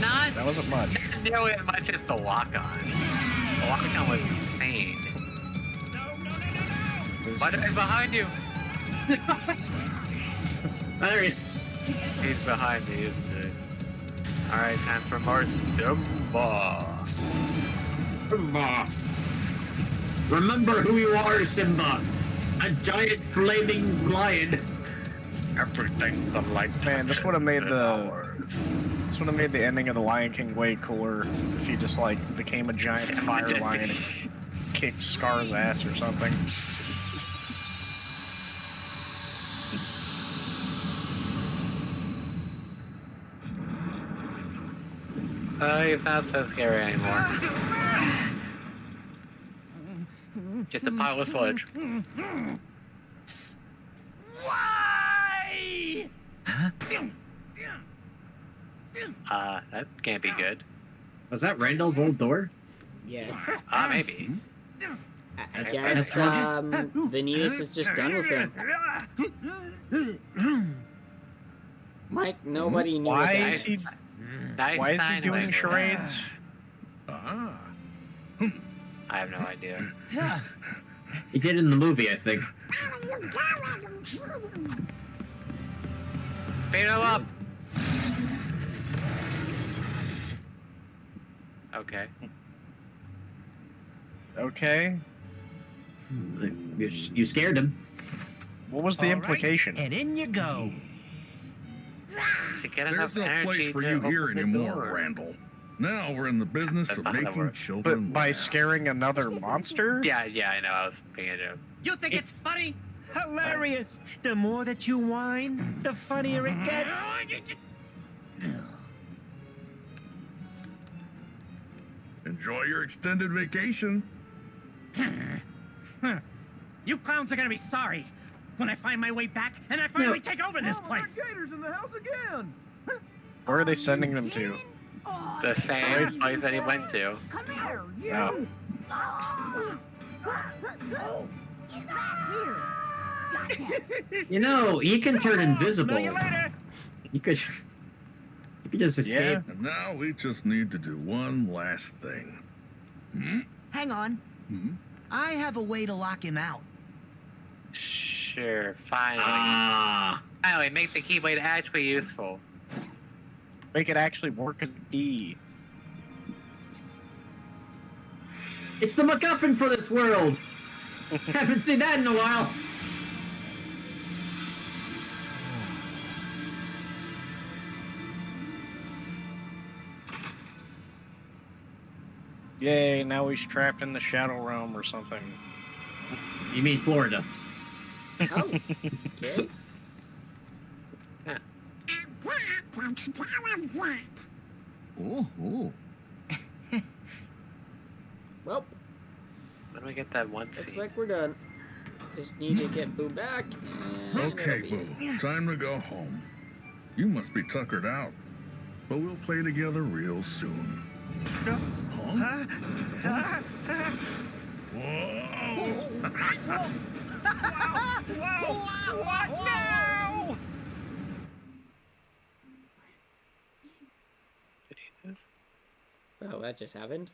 Speaker 3: Not
Speaker 2: That wasn't much.
Speaker 3: nearly as much as the lock-on. The lock-on was insane. But he's behind you!
Speaker 4: There he
Speaker 3: He's behind me, isn't he? Alright, time for more Simba.
Speaker 4: Remember who you are, Simba. A giant flaming lion.
Speaker 3: Everything the light.
Speaker 2: Man, this would have made
Speaker 3: touches is
Speaker 2: the
Speaker 3: ours.
Speaker 2: this would have made the ending of the Lion King way cooler if he just like became a giant fire lion and kicked Scar's ass or something.
Speaker 3: He's not so scary anymore. Just a pile of fudge.
Speaker 6: Why?
Speaker 3: That can't be good.
Speaker 4: Was that Randall's old door?
Speaker 1: Yes.
Speaker 3: Maybe.
Speaker 1: I guess Vanitas is just done with him. Mike, nobody knew
Speaker 2: Why
Speaker 1: that.
Speaker 2: is he?
Speaker 3: Nice
Speaker 2: Why is he
Speaker 3: sign
Speaker 2: doing
Speaker 3: language.
Speaker 2: charades?
Speaker 5: Ah.
Speaker 3: I have no idea.
Speaker 4: He did in the movie, I think.
Speaker 3: Beat him up! Okay.
Speaker 2: Okay.
Speaker 4: You scared him.
Speaker 2: What was the
Speaker 6: All right,
Speaker 2: implication?
Speaker 6: and in you go.
Speaker 3: To get
Speaker 5: There's
Speaker 3: enough
Speaker 5: no
Speaker 3: energy
Speaker 5: place for
Speaker 3: to
Speaker 5: you
Speaker 3: open
Speaker 5: here
Speaker 3: the
Speaker 5: anymore,
Speaker 3: door.
Speaker 5: Randall. Now we're in the business
Speaker 3: That's
Speaker 5: of
Speaker 3: not how that
Speaker 5: making
Speaker 3: works.
Speaker 5: children
Speaker 2: But by
Speaker 5: laugh.
Speaker 2: scaring another monster?
Speaker 3: Yeah, I know. I was being a joke.
Speaker 6: You think it's funny? Hilarious. The more that you whine, the funnier it gets.
Speaker 5: Enjoy your extended vacation.
Speaker 6: You clowns are gonna be sorry when I find my way back and I finally take over this place.
Speaker 5: Gators in the house again.
Speaker 2: Where are they sending them to?
Speaker 3: The same place that he went to.
Speaker 2: No.
Speaker 4: You know, he can turn invisible.
Speaker 6: Smell you later.
Speaker 4: You could just escape.
Speaker 5: And now we just need to do one last thing.
Speaker 8: Hang on. I have a way to lock him out.
Speaker 3: Sure, finally.
Speaker 4: Ah.
Speaker 3: Finally, make the keyblade actually useful.
Speaker 2: Make it actually work as a key.
Speaker 4: It's the MacGuffin for this world. Haven't seen that in a while.
Speaker 2: Yay, now he's trapped in the Shadow Realm or something.
Speaker 4: You mean Florida?
Speaker 1: Oh, okay.
Speaker 10: Oh.
Speaker 1: Well,
Speaker 3: When do we get that one
Speaker 1: looks
Speaker 3: scene?
Speaker 1: like we're done. Just need to get Boo back. and
Speaker 5: Okay,
Speaker 1: that'll be
Speaker 5: Boo.
Speaker 1: it.
Speaker 5: Time to go home. You must be tuckered out. But we'll play together real soon. Huh? Whoa!
Speaker 6: Whoa! What now?
Speaker 3: Did he do this?
Speaker 1: Oh, that just happened.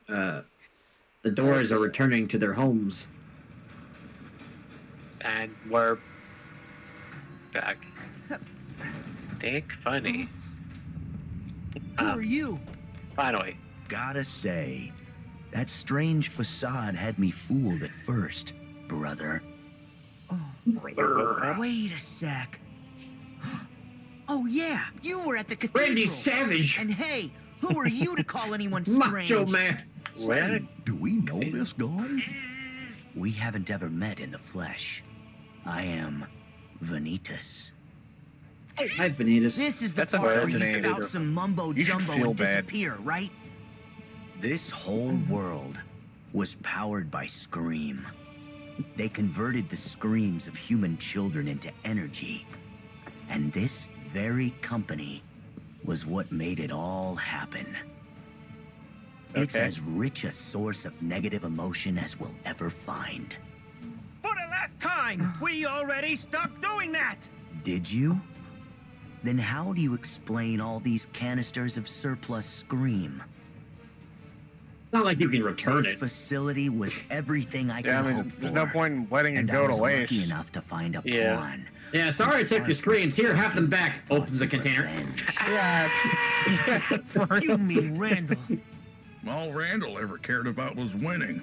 Speaker 4: The doors are returning to their homes.
Speaker 3: And we're back. Think funny.
Speaker 8: Who are you?
Speaker 3: Finally.
Speaker 12: Gotta say, that strange facade had me fooled at first, brother.
Speaker 8: Wait a sec. Oh yeah, you were at the cathedral.
Speaker 4: Randy Savage.
Speaker 8: And hey, who are you to call anyone strange?
Speaker 4: Macho Man.
Speaker 3: Where?
Speaker 10: Do we know this guy?
Speaker 12: We haven't ever met in the flesh. I am Vanitas.
Speaker 4: Hi, Vanitas.
Speaker 8: This is the
Speaker 2: That's a
Speaker 8: part where
Speaker 2: bad
Speaker 8: you
Speaker 2: name.
Speaker 8: spout some mumbo
Speaker 2: You should
Speaker 8: jumbo
Speaker 2: feel
Speaker 8: and
Speaker 2: bad.
Speaker 8: disappear, right?
Speaker 12: This whole world was powered by Scream. They converted the screams of human children into energy. And this very company was what made it all happen. It's
Speaker 2: Okay.
Speaker 12: as rich a source of negative emotion as we'll ever find.
Speaker 6: For the last time, we already stopped doing that.
Speaker 12: Did you? Then how do you explain all these canisters of surplus Scream?
Speaker 4: Not like you can return
Speaker 12: This
Speaker 4: it.
Speaker 12: facility was everything I could
Speaker 2: Yeah, I
Speaker 12: hope
Speaker 2: mean,
Speaker 12: for.
Speaker 2: there's no point in letting it
Speaker 12: and
Speaker 2: go
Speaker 12: I
Speaker 2: to
Speaker 12: was
Speaker 2: waste.
Speaker 12: lucky enough to find a
Speaker 3: Yeah.
Speaker 12: pawn.
Speaker 4: Yeah, sorry I took your screens. Here, have them back. Opens the container.
Speaker 12: Revenge.
Speaker 6: You mean Randall?
Speaker 5: All Randall ever cared about was winning.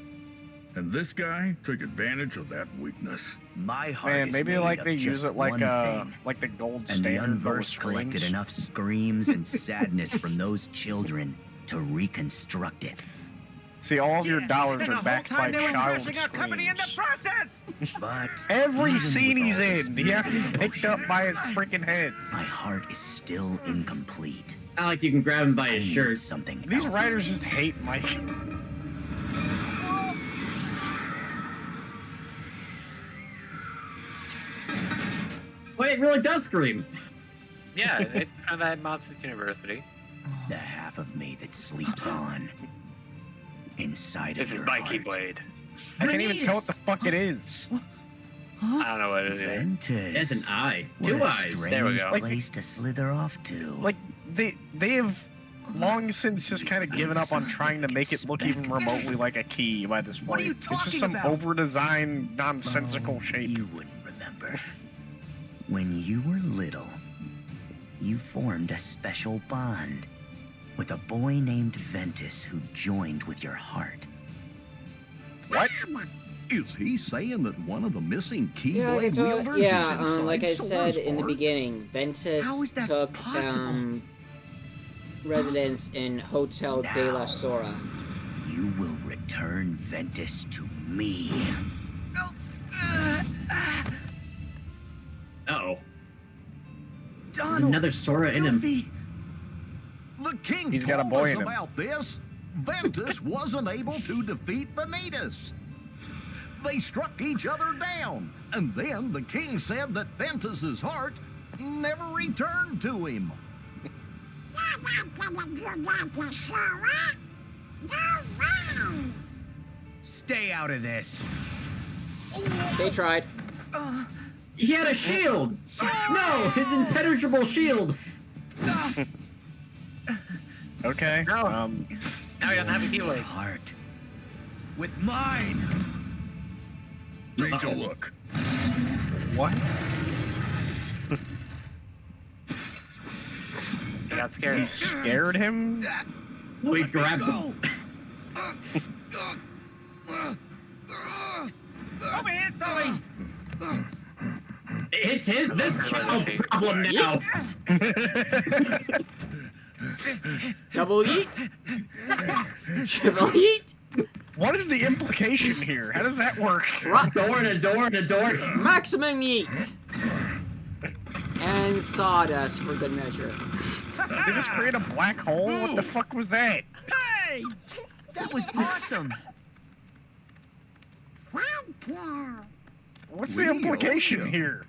Speaker 5: And this guy took advantage of that weakness.
Speaker 12: My heart
Speaker 2: Man,
Speaker 12: is
Speaker 2: maybe
Speaker 12: made
Speaker 2: like
Speaker 12: of
Speaker 2: they
Speaker 12: just
Speaker 2: use it like
Speaker 12: one thing.
Speaker 2: like the gold
Speaker 12: And the
Speaker 2: standard.
Speaker 12: unversed collected enough screams and sadness from those children to reconstruct it.
Speaker 2: See, all of your dollars
Speaker 6: And the
Speaker 2: are
Speaker 6: whole
Speaker 2: backed by
Speaker 6: time they were
Speaker 2: child
Speaker 6: trashing our company in the
Speaker 2: screams.
Speaker 6: process!
Speaker 12: But
Speaker 2: Every
Speaker 12: even
Speaker 2: scene
Speaker 12: with
Speaker 2: he's
Speaker 12: all this
Speaker 2: in, he has to be
Speaker 12: beauty and
Speaker 2: picked up
Speaker 12: emotion,
Speaker 2: by his freaking head.
Speaker 12: my heart is still incomplete.
Speaker 4: Not like you can grab him by
Speaker 12: I
Speaker 4: his
Speaker 12: need
Speaker 4: shirt.
Speaker 12: something
Speaker 2: These
Speaker 12: else.
Speaker 2: writers just hate Mike.
Speaker 4: Wait, it really does scream.
Speaker 3: Yeah, they found that at Monsters University.
Speaker 12: The half of me that sleeps on inside
Speaker 3: This
Speaker 12: of
Speaker 3: is
Speaker 12: your
Speaker 3: Mikey
Speaker 12: heart.
Speaker 3: Blade.
Speaker 2: I can't even tell what the fuck it is.
Speaker 3: I don't know what it is.
Speaker 12: Ventus.
Speaker 4: It's an eye.
Speaker 12: What
Speaker 4: Two
Speaker 12: a
Speaker 4: eyes.
Speaker 12: strange
Speaker 3: There we go.
Speaker 12: place to slither off to.
Speaker 2: Like they have long since just kind of given up on trying to make it look even remotely like a key by this point.
Speaker 8: What are you
Speaker 2: It's
Speaker 8: talking
Speaker 2: just some
Speaker 8: about?
Speaker 2: over-designed, nonsensical
Speaker 12: Oh,
Speaker 2: shape.
Speaker 12: You wouldn't remember. When you were little, you formed a special bond with a boy named Ventus who joined with your heart.
Speaker 10: What? Is he saying that one of the missing
Speaker 1: Yeah,
Speaker 10: Keyblade wielders
Speaker 1: yeah.
Speaker 10: is inside
Speaker 1: Like I
Speaker 10: Sora's
Speaker 1: said in the
Speaker 10: heart?
Speaker 1: beginning, Ventus
Speaker 8: How is that
Speaker 1: took
Speaker 8: possible?
Speaker 1: residence in Hotel de la
Speaker 12: Now.
Speaker 1: Sora.
Speaker 12: You will return Ventus to me.
Speaker 4: Uh-oh.
Speaker 8: Donald,
Speaker 4: Another Sora in him.
Speaker 8: Goofy.
Speaker 10: The king
Speaker 2: He's got a
Speaker 10: told
Speaker 2: boy
Speaker 10: us
Speaker 2: in him.
Speaker 10: about this. Ventus wasn't able to defeat Vanitas. They struck each other down, and then the king said that Ventus's heart never returned to him.
Speaker 8: Stay out of this.
Speaker 1: They tried.
Speaker 4: He had a shield! No, his impenetrable shield!
Speaker 2: Okay.
Speaker 3: No. Now he doesn't have a
Speaker 12: Your
Speaker 3: Keyblade.
Speaker 12: heart.
Speaker 8: With mine.
Speaker 5: Take a look.
Speaker 2: What?
Speaker 3: He got scared.
Speaker 2: Scared him?
Speaker 4: We grabbed him.
Speaker 6: Over here, Sully!
Speaker 4: It's this child's problem now.
Speaker 1: Double eat. Triple eat.
Speaker 2: What is the implication here? How does that work?
Speaker 4: Door and a door and a door.
Speaker 1: Maximum yeet. And sawdust for good measure.
Speaker 2: They just create a black hole? What the fuck was that?
Speaker 6: Hey!
Speaker 8: That was awesome.
Speaker 2: What's the
Speaker 10: We owe
Speaker 2: implication
Speaker 10: you.
Speaker 2: here?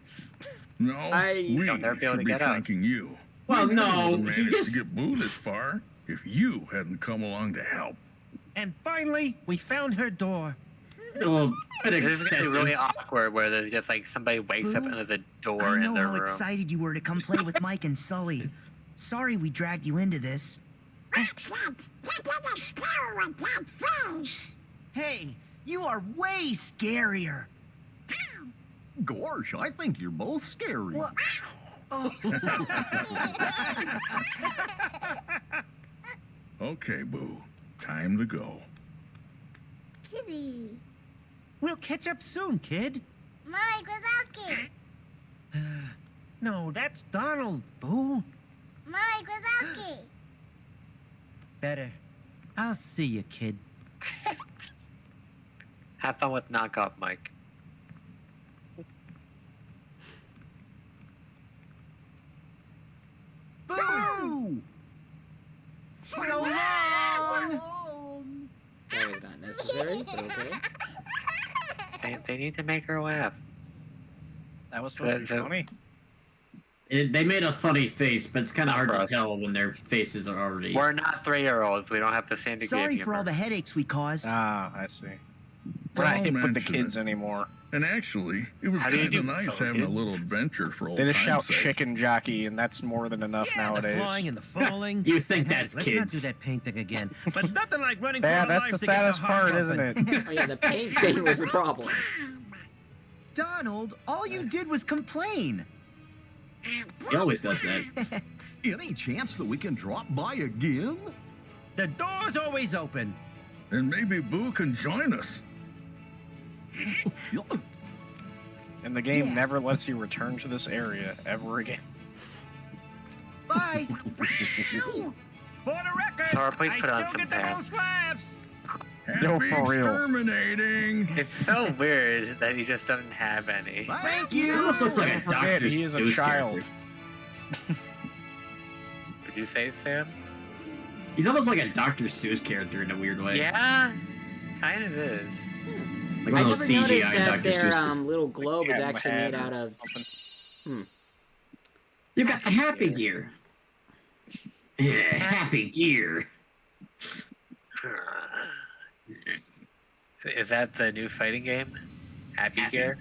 Speaker 5: No,
Speaker 1: I
Speaker 5: we
Speaker 3: don't never be able
Speaker 5: should
Speaker 3: to
Speaker 5: be
Speaker 3: get out.
Speaker 5: thanking you.
Speaker 4: Well,
Speaker 5: We
Speaker 4: no,
Speaker 5: wouldn't
Speaker 4: he
Speaker 5: manage
Speaker 4: just-
Speaker 5: to get Boo this far if you hadn't come along to help.
Speaker 6: And finally, we found her door.
Speaker 4: Oh, bit
Speaker 3: This is gonna be
Speaker 4: excessive.
Speaker 3: really awkward where there's just like somebody wakes up and there's a door
Speaker 8: I
Speaker 3: in
Speaker 8: know
Speaker 3: their
Speaker 8: how
Speaker 3: room.
Speaker 8: excited you were to come play with Mike and Sully. Sorry we dragged you into this. Hey, you are way scarier.
Speaker 10: Gosh, I think you're both scary.
Speaker 8: What? Oh.
Speaker 5: Okay, Boo. Time to go.
Speaker 13: Kitty.
Speaker 6: We'll catch up soon, kid.
Speaker 13: Mike Wazowski.
Speaker 6: No, that's Donald, Boo.
Speaker 13: Mike Wazowski.
Speaker 6: Better. I'll see you, kid.
Speaker 3: Have fun with knockoff Mike.
Speaker 8: Boo!
Speaker 6: So long!
Speaker 1: That was not necessary, but okay.
Speaker 3: They need to make her laugh.
Speaker 2: That was supposed to be
Speaker 3: So-
Speaker 2: funny.
Speaker 4: They made a funny face, but it's kind of
Speaker 3: Not
Speaker 4: hard
Speaker 3: for
Speaker 4: to
Speaker 3: us.
Speaker 4: tell when their faces are already.
Speaker 3: We're not 3-year-olds. We don't have the same degree
Speaker 8: Sorry
Speaker 3: of
Speaker 8: for all
Speaker 3: humor.
Speaker 8: the headaches we caused.
Speaker 2: Ah, I see. We're not
Speaker 5: Don't
Speaker 2: hip with the
Speaker 5: mention
Speaker 2: kids
Speaker 5: it.
Speaker 2: anymore.
Speaker 5: And actually, it was
Speaker 3: How do you
Speaker 5: kind of
Speaker 3: do
Speaker 5: nice
Speaker 3: so,
Speaker 5: having a
Speaker 3: kids?
Speaker 5: little adventure for old
Speaker 2: They just
Speaker 5: time's
Speaker 2: shout
Speaker 5: sake.
Speaker 2: chicken jockey, and that's more than enough
Speaker 6: Yeah, the
Speaker 2: nowadays.
Speaker 6: flying and the falling.
Speaker 4: You think
Speaker 6: Hey,
Speaker 4: that's
Speaker 6: let's not
Speaker 4: kids.
Speaker 6: do that paint thing again. But nothing like running for
Speaker 2: Yeah,
Speaker 6: our
Speaker 2: that's
Speaker 6: lives
Speaker 2: the
Speaker 6: to get
Speaker 2: saddest
Speaker 6: the
Speaker 2: part,
Speaker 6: hot
Speaker 2: isn't
Speaker 6: pumping.
Speaker 2: it?
Speaker 1: Oh yeah, the paint thing was the problem.
Speaker 8: Donald, all you did was complain.
Speaker 4: He always does that.
Speaker 10: Any chance that we can drop by again?
Speaker 6: The door's always open.
Speaker 5: And maybe Boo can join us.
Speaker 2: And the game never lets you return to this area ever again.
Speaker 8: Bye.
Speaker 6: For the record,
Speaker 3: Sora, please
Speaker 6: I
Speaker 3: put on
Speaker 6: still
Speaker 3: some
Speaker 6: get the
Speaker 3: pants.
Speaker 6: most laughs.
Speaker 2: No,
Speaker 5: Happy
Speaker 2: for real.
Speaker 5: exterminating.
Speaker 3: It's so weird that he just doesn't have any.
Speaker 8: Thank
Speaker 4: He
Speaker 8: you.
Speaker 4: almost looks like a
Speaker 2: Don't forget,
Speaker 4: Dr.
Speaker 2: he is a
Speaker 4: Seuss
Speaker 2: child.
Speaker 4: character.
Speaker 3: Would you say, Sam?
Speaker 4: He's almost like a Dr. Seuss character in a weird way.
Speaker 3: Yeah, kind of is.
Speaker 4: Like
Speaker 1: I
Speaker 4: one of those
Speaker 1: never noticed
Speaker 4: CGI
Speaker 1: that
Speaker 4: Dr.
Speaker 1: their
Speaker 4: Seuss.
Speaker 1: little globe is
Speaker 2: Yeah,
Speaker 1: actually made out of.
Speaker 4: You've got the Happy Gear. Yeah, Happy Gear.
Speaker 3: Is that the new fighting game? Happy Gear?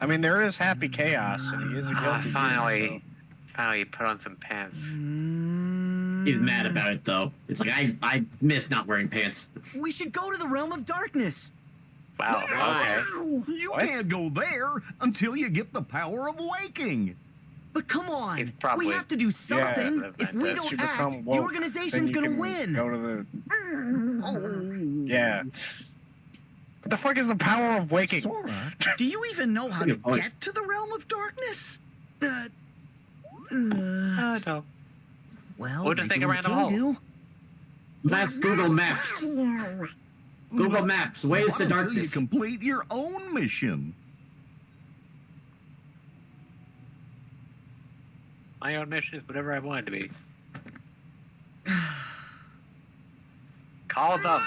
Speaker 2: I mean, there is Happy Chaos, and he is a guilty.
Speaker 3: Finally put on some pants.
Speaker 4: He's mad about it though. It's like I miss not wearing pants.
Speaker 8: We should go to the realm of darkness.
Speaker 3: Wow, okay.
Speaker 10: You
Speaker 2: What?
Speaker 10: can't go there until you get the power of waking.
Speaker 8: But come on,
Speaker 3: He's probably-
Speaker 8: we have to do something.
Speaker 3: Yeah,
Speaker 8: If we
Speaker 3: once
Speaker 8: don't
Speaker 2: you
Speaker 8: act,
Speaker 2: become
Speaker 8: the
Speaker 2: woke,
Speaker 8: organization's
Speaker 2: then you
Speaker 8: gonna
Speaker 2: can
Speaker 8: win.
Speaker 2: Go to the
Speaker 8: Oh.
Speaker 2: yeah. What the fuck is the power of waking?
Speaker 8: Sora, do you even know how to
Speaker 4: Good point.
Speaker 8: get to the realm of darkness?
Speaker 3: No.
Speaker 8: Well,
Speaker 3: We'll just
Speaker 8: maybe
Speaker 3: take a
Speaker 8: we
Speaker 3: random
Speaker 8: can
Speaker 3: hole.
Speaker 8: do.
Speaker 4: That's Google Maps. Google Maps, ways
Speaker 10: Not
Speaker 4: to
Speaker 10: until
Speaker 4: darkness.
Speaker 10: you complete your own mission.
Speaker 3: My own mission is whatever I want it to be. Call them.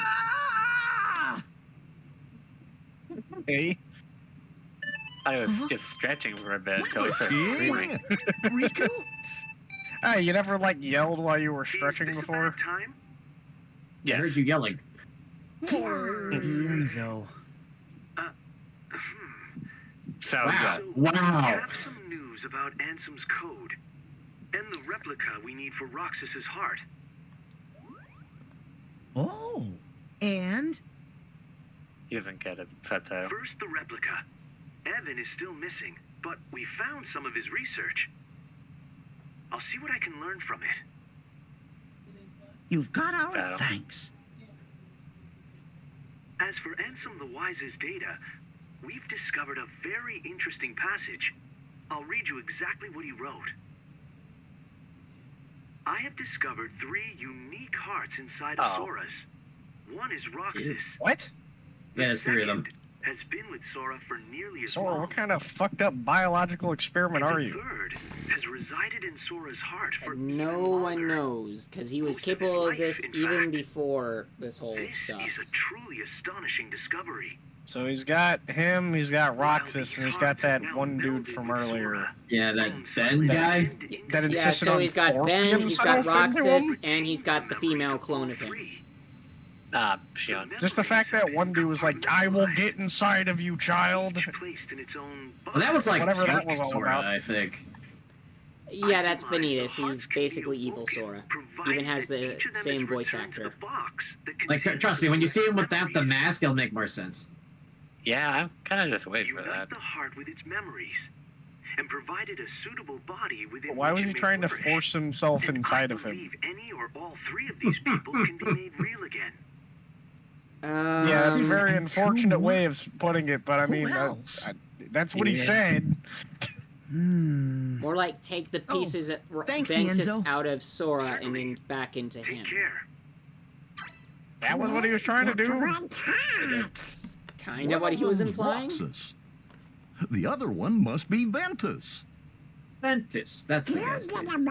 Speaker 2: Hey,
Speaker 3: I was just stretching for a bit until he started screaming.
Speaker 8: Riku?
Speaker 2: hey, you never like yelled while you were stretching
Speaker 14: Is this
Speaker 2: before?
Speaker 14: a bad time?
Speaker 4: I heard
Speaker 3: Yes.
Speaker 4: you yelling.
Speaker 8: Enzo.
Speaker 3: So
Speaker 4: Wow.
Speaker 3: good.
Speaker 14: I
Speaker 4: Wow.
Speaker 14: have some news about Ansem's code and the replica we need for Roxas's heart.
Speaker 8: Oh. And?
Speaker 3: He doesn't get it. Subtitle.
Speaker 14: First, the replica. Evan is still missing, but we found some of his research. I'll see what I can learn from it.
Speaker 8: You've got our
Speaker 3: So-
Speaker 8: thanks.
Speaker 14: As for Ansem the Wise's data, we've discovered a very interesting passage. I'll read you exactly what he wrote. I have discovered 3 unique hearts inside of
Speaker 3: Oh.
Speaker 14: Sora's. One is Roxas.
Speaker 2: What?
Speaker 4: Yeah, there's 3 of them.
Speaker 14: Second has been with Sora for nearly as
Speaker 2: Sora,
Speaker 14: long.
Speaker 2: what kind of fucked up biological experiment
Speaker 14: And
Speaker 2: are
Speaker 14: the
Speaker 2: you?
Speaker 14: third has resided in Sora's heart for
Speaker 1: And
Speaker 14: even
Speaker 1: no one
Speaker 14: longer.
Speaker 1: knows, because he was
Speaker 14: Most of his
Speaker 1: capable of
Speaker 14: life,
Speaker 1: this
Speaker 14: in
Speaker 1: even
Speaker 14: fact.
Speaker 1: before this whole
Speaker 14: This
Speaker 1: stuff.
Speaker 14: is a truly astonishing discovery.
Speaker 2: So he's got him, he's got
Speaker 14: While
Speaker 2: Roxas,
Speaker 14: these
Speaker 2: and he's got
Speaker 14: hearts
Speaker 2: that
Speaker 14: have now
Speaker 2: one dude
Speaker 14: melded
Speaker 2: from
Speaker 14: with
Speaker 2: earlier.
Speaker 14: Sora,
Speaker 4: Yeah, that
Speaker 14: bones
Speaker 4: Ben
Speaker 14: slowly
Speaker 4: guy?
Speaker 14: blend into
Speaker 2: That
Speaker 1: Yeah,
Speaker 2: insisted
Speaker 1: so
Speaker 2: on
Speaker 1: he's got
Speaker 2: forcing
Speaker 1: Ben, he's got
Speaker 2: himself into
Speaker 1: Roxas,
Speaker 2: him?
Speaker 1: and he's got the female clone of him.
Speaker 14: Three.
Speaker 3: Shion.
Speaker 2: Just the fact that one dude was like, I will get inside of you, child.
Speaker 14: Each placed in its own
Speaker 4: Well, that was like
Speaker 2: Whatever that was all
Speaker 4: Sora,
Speaker 2: about.
Speaker 4: I think.
Speaker 1: Yeah, that's Vanitas. He's basically evil Sora. Even has the same voice actor.
Speaker 4: Like, trust me, when you see him without the mask, it'll make more sense.
Speaker 3: Yeah, I'm kind of just waiting for
Speaker 14: Unite
Speaker 3: that.
Speaker 14: the heart with its memories, and provided a suitable body within
Speaker 2: Why
Speaker 14: which
Speaker 2: was
Speaker 14: it
Speaker 2: he
Speaker 14: may
Speaker 2: trying to
Speaker 14: flourish.
Speaker 2: force himself
Speaker 14: And
Speaker 2: inside
Speaker 14: I
Speaker 2: of him?
Speaker 14: believe any or all 3 of these people can be made real again.
Speaker 2: Yeah, it's a very
Speaker 8: and 2
Speaker 2: unfortunate
Speaker 8: more?
Speaker 2: way of putting it, but I
Speaker 8: Who
Speaker 2: mean,
Speaker 8: else?
Speaker 2: that's what he
Speaker 4: Yeah.
Speaker 2: said.
Speaker 1: More like take the
Speaker 8: Oh,
Speaker 1: pieces of
Speaker 8: thanks,
Speaker 1: Ventus
Speaker 8: Enzo.
Speaker 1: out of Sora and
Speaker 14: Certainly.
Speaker 1: then back into
Speaker 14: Take
Speaker 1: him.
Speaker 14: care.
Speaker 2: That was what he was trying to do.
Speaker 1: That's kind of what he was
Speaker 10: One of them's
Speaker 1: implying.
Speaker 10: Roxas. The other one must be Ventus.
Speaker 4: Ventus, that's the guy's name.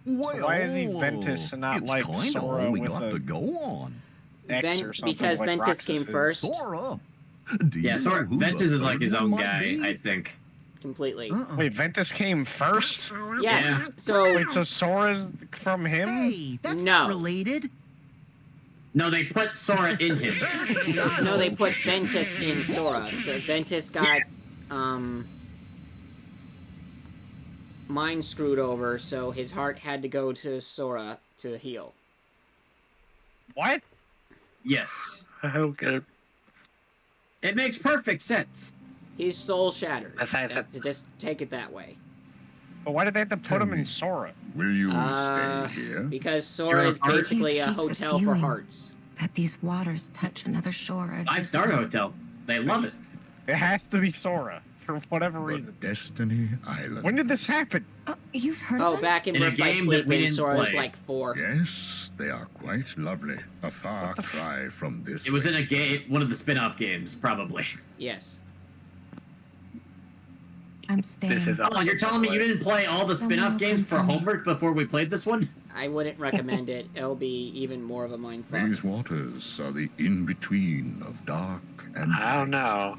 Speaker 10: Well,
Speaker 2: Why is he Ventus and not
Speaker 10: it's
Speaker 2: like
Speaker 10: kinda
Speaker 2: Sora
Speaker 10: all we
Speaker 2: with
Speaker 10: got
Speaker 2: a
Speaker 10: to go on.
Speaker 2: X or something
Speaker 1: Because
Speaker 2: like
Speaker 1: Ventus
Speaker 2: Roxas
Speaker 1: came
Speaker 2: is?
Speaker 1: first,
Speaker 10: Sora. Do
Speaker 4: Yeah,
Speaker 10: you
Speaker 4: Sora,
Speaker 10: know who
Speaker 4: Ventus
Speaker 10: the
Speaker 4: is like
Speaker 10: third
Speaker 4: his
Speaker 10: one
Speaker 4: own
Speaker 10: might
Speaker 4: guy,
Speaker 10: be?
Speaker 4: I think.
Speaker 1: completely.
Speaker 2: Wait, Ventus came first?
Speaker 1: Yes.
Speaker 4: Yeah.
Speaker 1: So
Speaker 2: Wait, so Sora's from him?
Speaker 8: Hey, that's
Speaker 1: No.
Speaker 8: not related.
Speaker 4: No, they put Sora in him.
Speaker 1: no, they put Ventus in Sora. So Ventus got mind screwed over, so his heart had to go to Sora to heal.
Speaker 2: What?
Speaker 4: Yes.
Speaker 3: Okay.
Speaker 4: It makes perfect sense.
Speaker 1: His soul shattered.
Speaker 3: That's nice.
Speaker 1: To just take it that way.
Speaker 2: But why did they have to put him in Sora?
Speaker 5: Will you stay here?
Speaker 1: Because Sora is basically a
Speaker 15: Can't shake the
Speaker 1: hotel for
Speaker 15: feeling
Speaker 1: hearts.
Speaker 15: That these waters touch another shore every
Speaker 4: 5-star
Speaker 15: step.
Speaker 4: hotel. They love it.
Speaker 2: It has to be Sora for whatever
Speaker 5: The
Speaker 2: reason.
Speaker 5: Destiny Island.
Speaker 2: When did this happen?
Speaker 15: You've heard
Speaker 1: Oh,
Speaker 15: of them?
Speaker 1: back in
Speaker 4: In a
Speaker 1: Birth by
Speaker 4: game that we
Speaker 1: Sleeping,
Speaker 4: didn't
Speaker 1: Sora was
Speaker 4: play.
Speaker 1: like 4.
Speaker 5: Yes, they are quite lovely. A far cry from this.
Speaker 4: It was in a
Speaker 5: waste.
Speaker 4: game, one of the spin-off games, probably.
Speaker 1: Yes.
Speaker 15: I'm staying.
Speaker 3: This is
Speaker 4: Hold on, you're telling me you didn't play all the
Speaker 15: Someone
Speaker 4: spin-off
Speaker 15: will
Speaker 4: games
Speaker 15: come
Speaker 4: for
Speaker 15: for me.
Speaker 4: homework before we played this one?
Speaker 1: I wouldn't recommend it. It'll be even more of a mindfuck.
Speaker 5: These waters are the in-between of dark and
Speaker 3: I don't
Speaker 5: light.
Speaker 3: know.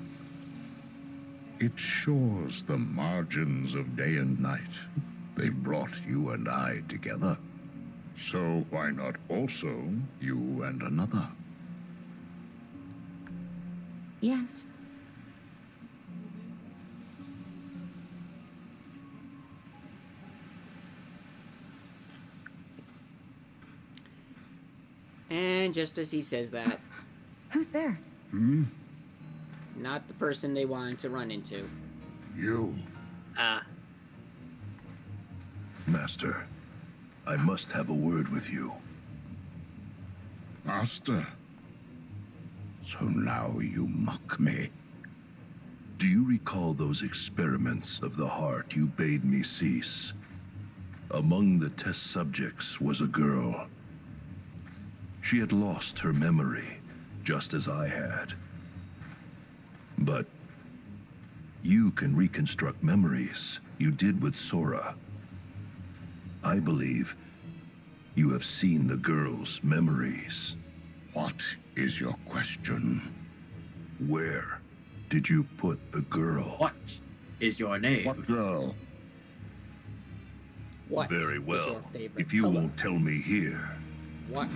Speaker 5: It shores the margins of day and night. They brought you and I together. So why not also you and another?
Speaker 15: Yes.
Speaker 1: And just as he says that,
Speaker 15: Who's there?
Speaker 1: not the person they wanted to run into.
Speaker 10: You, Master, I must have a word with you.
Speaker 5: Master. So now you mock me.
Speaker 10: Do you recall those experiments of the heart you bade me cease? Among the test subjects was a girl. She had lost her memory, just as I had. But you can reconstruct memories. You did with Sora. I believe you have seen the girl's memories.
Speaker 5: What is your question?
Speaker 10: Where did you put the girl?
Speaker 4: What is your name?
Speaker 5: What girl?
Speaker 1: What
Speaker 10: Very
Speaker 1: is
Speaker 10: well.
Speaker 1: your favorite
Speaker 10: If you
Speaker 1: color?
Speaker 10: won't tell me here,
Speaker 1: What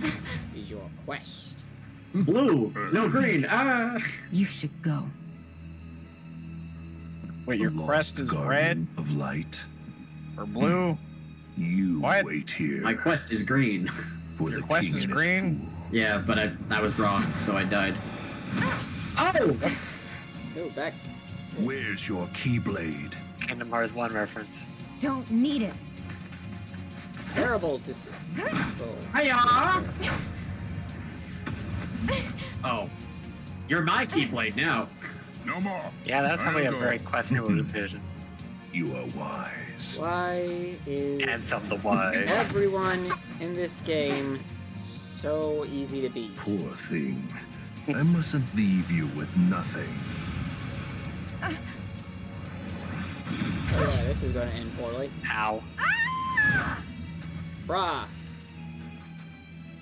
Speaker 1: is your quest?
Speaker 4: Blue, no green. Ah!
Speaker 15: You should go.
Speaker 2: Wait,
Speaker 10: the
Speaker 2: your
Speaker 10: lost
Speaker 2: crest is red
Speaker 10: guardian of light.
Speaker 2: or blue?
Speaker 10: You
Speaker 2: What?
Speaker 10: wait here.
Speaker 4: My quest is green.
Speaker 10: For
Speaker 2: Your
Speaker 10: the
Speaker 2: quest
Speaker 10: king
Speaker 2: is
Speaker 10: and his
Speaker 2: green?
Speaker 10: fool.
Speaker 4: Yeah, but I was wrong, so I died. Oh!
Speaker 1: Oh, back.
Speaker 10: Where's your keyblade?
Speaker 3: Kingdom Hearts 1 reference.
Speaker 15: Don't need it.
Speaker 1: Terrible to see.
Speaker 4: Hiya! Oh. You're my Keyblade now.
Speaker 5: No more.
Speaker 3: Yeah, that's probably a
Speaker 5: I'll
Speaker 3: very
Speaker 5: go.
Speaker 3: questionable decision.
Speaker 10: You are wise.
Speaker 1: Why is
Speaker 3: And some of the wise.
Speaker 1: everyone in this game so easy to beat?
Speaker 10: Poor thing. I mustn't leave you with nothing.
Speaker 1: Oh yeah, this is going to end poorly.
Speaker 3: Ow.
Speaker 1: Brah.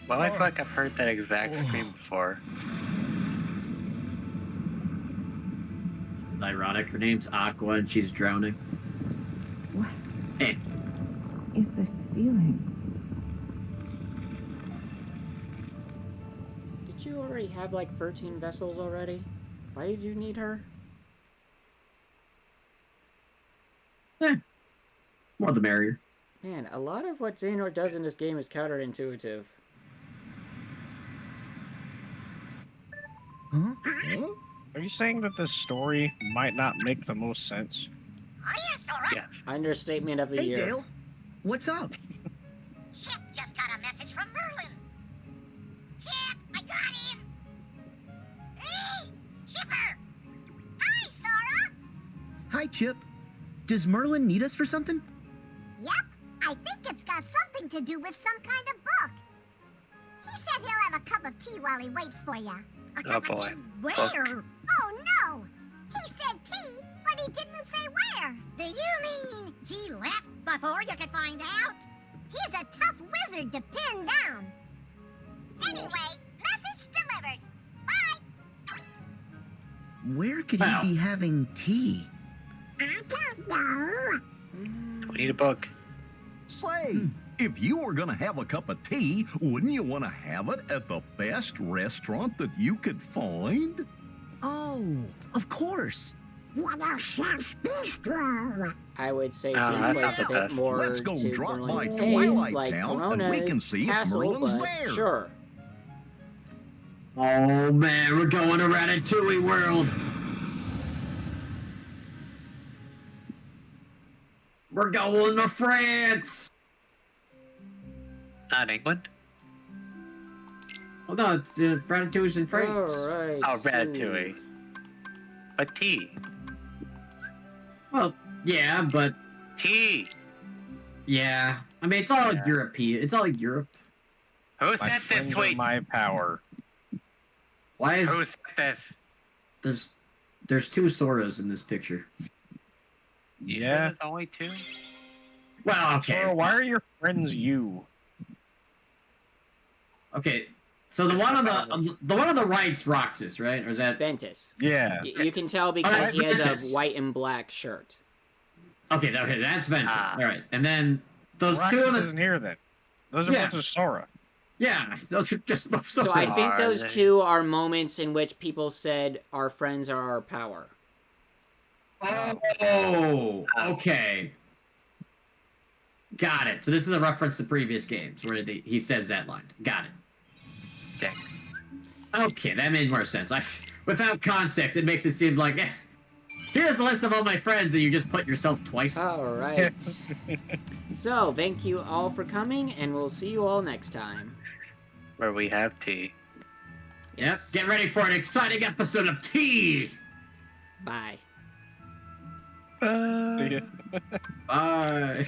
Speaker 3: Well, I feel like I've heard that exact scream before.
Speaker 4: It's ironic. Her name's Aqua and she's drowning.
Speaker 15: What
Speaker 4: Hey,
Speaker 15: is this feeling?
Speaker 1: Did you already have like 13 vessels already? Why did you need her?
Speaker 4: more the merrier.
Speaker 1: Man, a lot of what Xehanort does in this game is counterintuitive.
Speaker 8: Huh?
Speaker 2: Are you saying that this story might not make the most sense?
Speaker 13: Hiya, Sora.
Speaker 3: Yes.
Speaker 1: Understatement of the
Speaker 8: Hey,
Speaker 1: year.
Speaker 8: Dale. What's up?
Speaker 13: Chip just got a message from Merlin. Chip, I got him. Hey, Chipper. Hi, Sora.
Speaker 8: Hi, Chip. Does Merlin need us for something?
Speaker 13: Yep, I think it's got something to do with some kind of book. He said he'll have a cup of tea while he waits for you. A cup
Speaker 3: boy.
Speaker 13: of tea where?
Speaker 3: Book.
Speaker 13: Oh no! He said tea, but he didn't say where. Do you mean he left before you could find out? He's a tough wizard to pin down. Anyway, message delivered. Bye.
Speaker 8: Where could
Speaker 4: Wow.
Speaker 8: he be having tea?
Speaker 13: I don't know.
Speaker 3: We need a book.
Speaker 10: Say, if you were gonna have a cup of tea, wouldn't you want to have it at the best restaurant that you could find?
Speaker 8: Oh, of course.
Speaker 13: Bistro.
Speaker 1: I would say
Speaker 3: Oh,
Speaker 1: some
Speaker 3: that's not
Speaker 1: place a
Speaker 3: the
Speaker 1: bit
Speaker 3: best.
Speaker 1: more
Speaker 10: Let's go
Speaker 1: to
Speaker 10: drop by
Speaker 1: Merlin's
Speaker 10: Twilight
Speaker 1: taste, like
Speaker 10: Town,
Speaker 1: Corona
Speaker 10: and we can see if
Speaker 1: Castle,
Speaker 10: Merlin's
Speaker 1: but
Speaker 10: there.
Speaker 1: sure.
Speaker 4: Oh man, we're going to Ratatouille World. We're going to France.
Speaker 3: Not England.
Speaker 4: Oh no, it's Ratatouille's in France.
Speaker 1: All right.
Speaker 3: Oh, Ratatouille. But tea.
Speaker 4: Well, yeah, but
Speaker 3: Tea.
Speaker 4: yeah. I mean, it's all European. It's all Europe.
Speaker 3: Who
Speaker 2: My
Speaker 3: said
Speaker 2: friends
Speaker 3: this
Speaker 2: are
Speaker 3: week?
Speaker 2: my power.
Speaker 4: Why is
Speaker 3: Who said this?
Speaker 4: there's two Soras in this picture?
Speaker 3: You
Speaker 2: Yeah.
Speaker 3: sure there's only two?
Speaker 4: Well, okay.
Speaker 2: Sora, why are your friends you?
Speaker 4: Okay. So the one on the right's Roxas, right? Or is that
Speaker 1: Ventus.
Speaker 2: Yeah.
Speaker 1: You can tell because
Speaker 4: that's
Speaker 1: he has
Speaker 4: Ventus.
Speaker 1: a white and black shirt.
Speaker 4: Okay, that's Ventus.
Speaker 3: Ah.
Speaker 4: All right. And then those two
Speaker 2: Roxas
Speaker 4: on the
Speaker 2: isn't here then. Those are
Speaker 4: Yeah.
Speaker 2: both Sora.
Speaker 4: yeah, those are just both
Speaker 1: So I
Speaker 4: Soras.
Speaker 1: think those
Speaker 3: Are they?
Speaker 1: two are moments in which people said our friends are our power.
Speaker 4: Oh, okay. Got it. So this is a reference to previous games where he says that line. Got it.
Speaker 3: Dang.
Speaker 4: Okay, that made more sense. Without context, it makes it seem like, here's a list of all my friends, and you just put yourself twice.
Speaker 1: All right. So thank you all for coming, and we'll see you all next time.
Speaker 3: Where we have tea.
Speaker 4: Yep. Get ready for an exciting episode of Tea.
Speaker 1: Bye.
Speaker 2: See ya.
Speaker 4: Bye.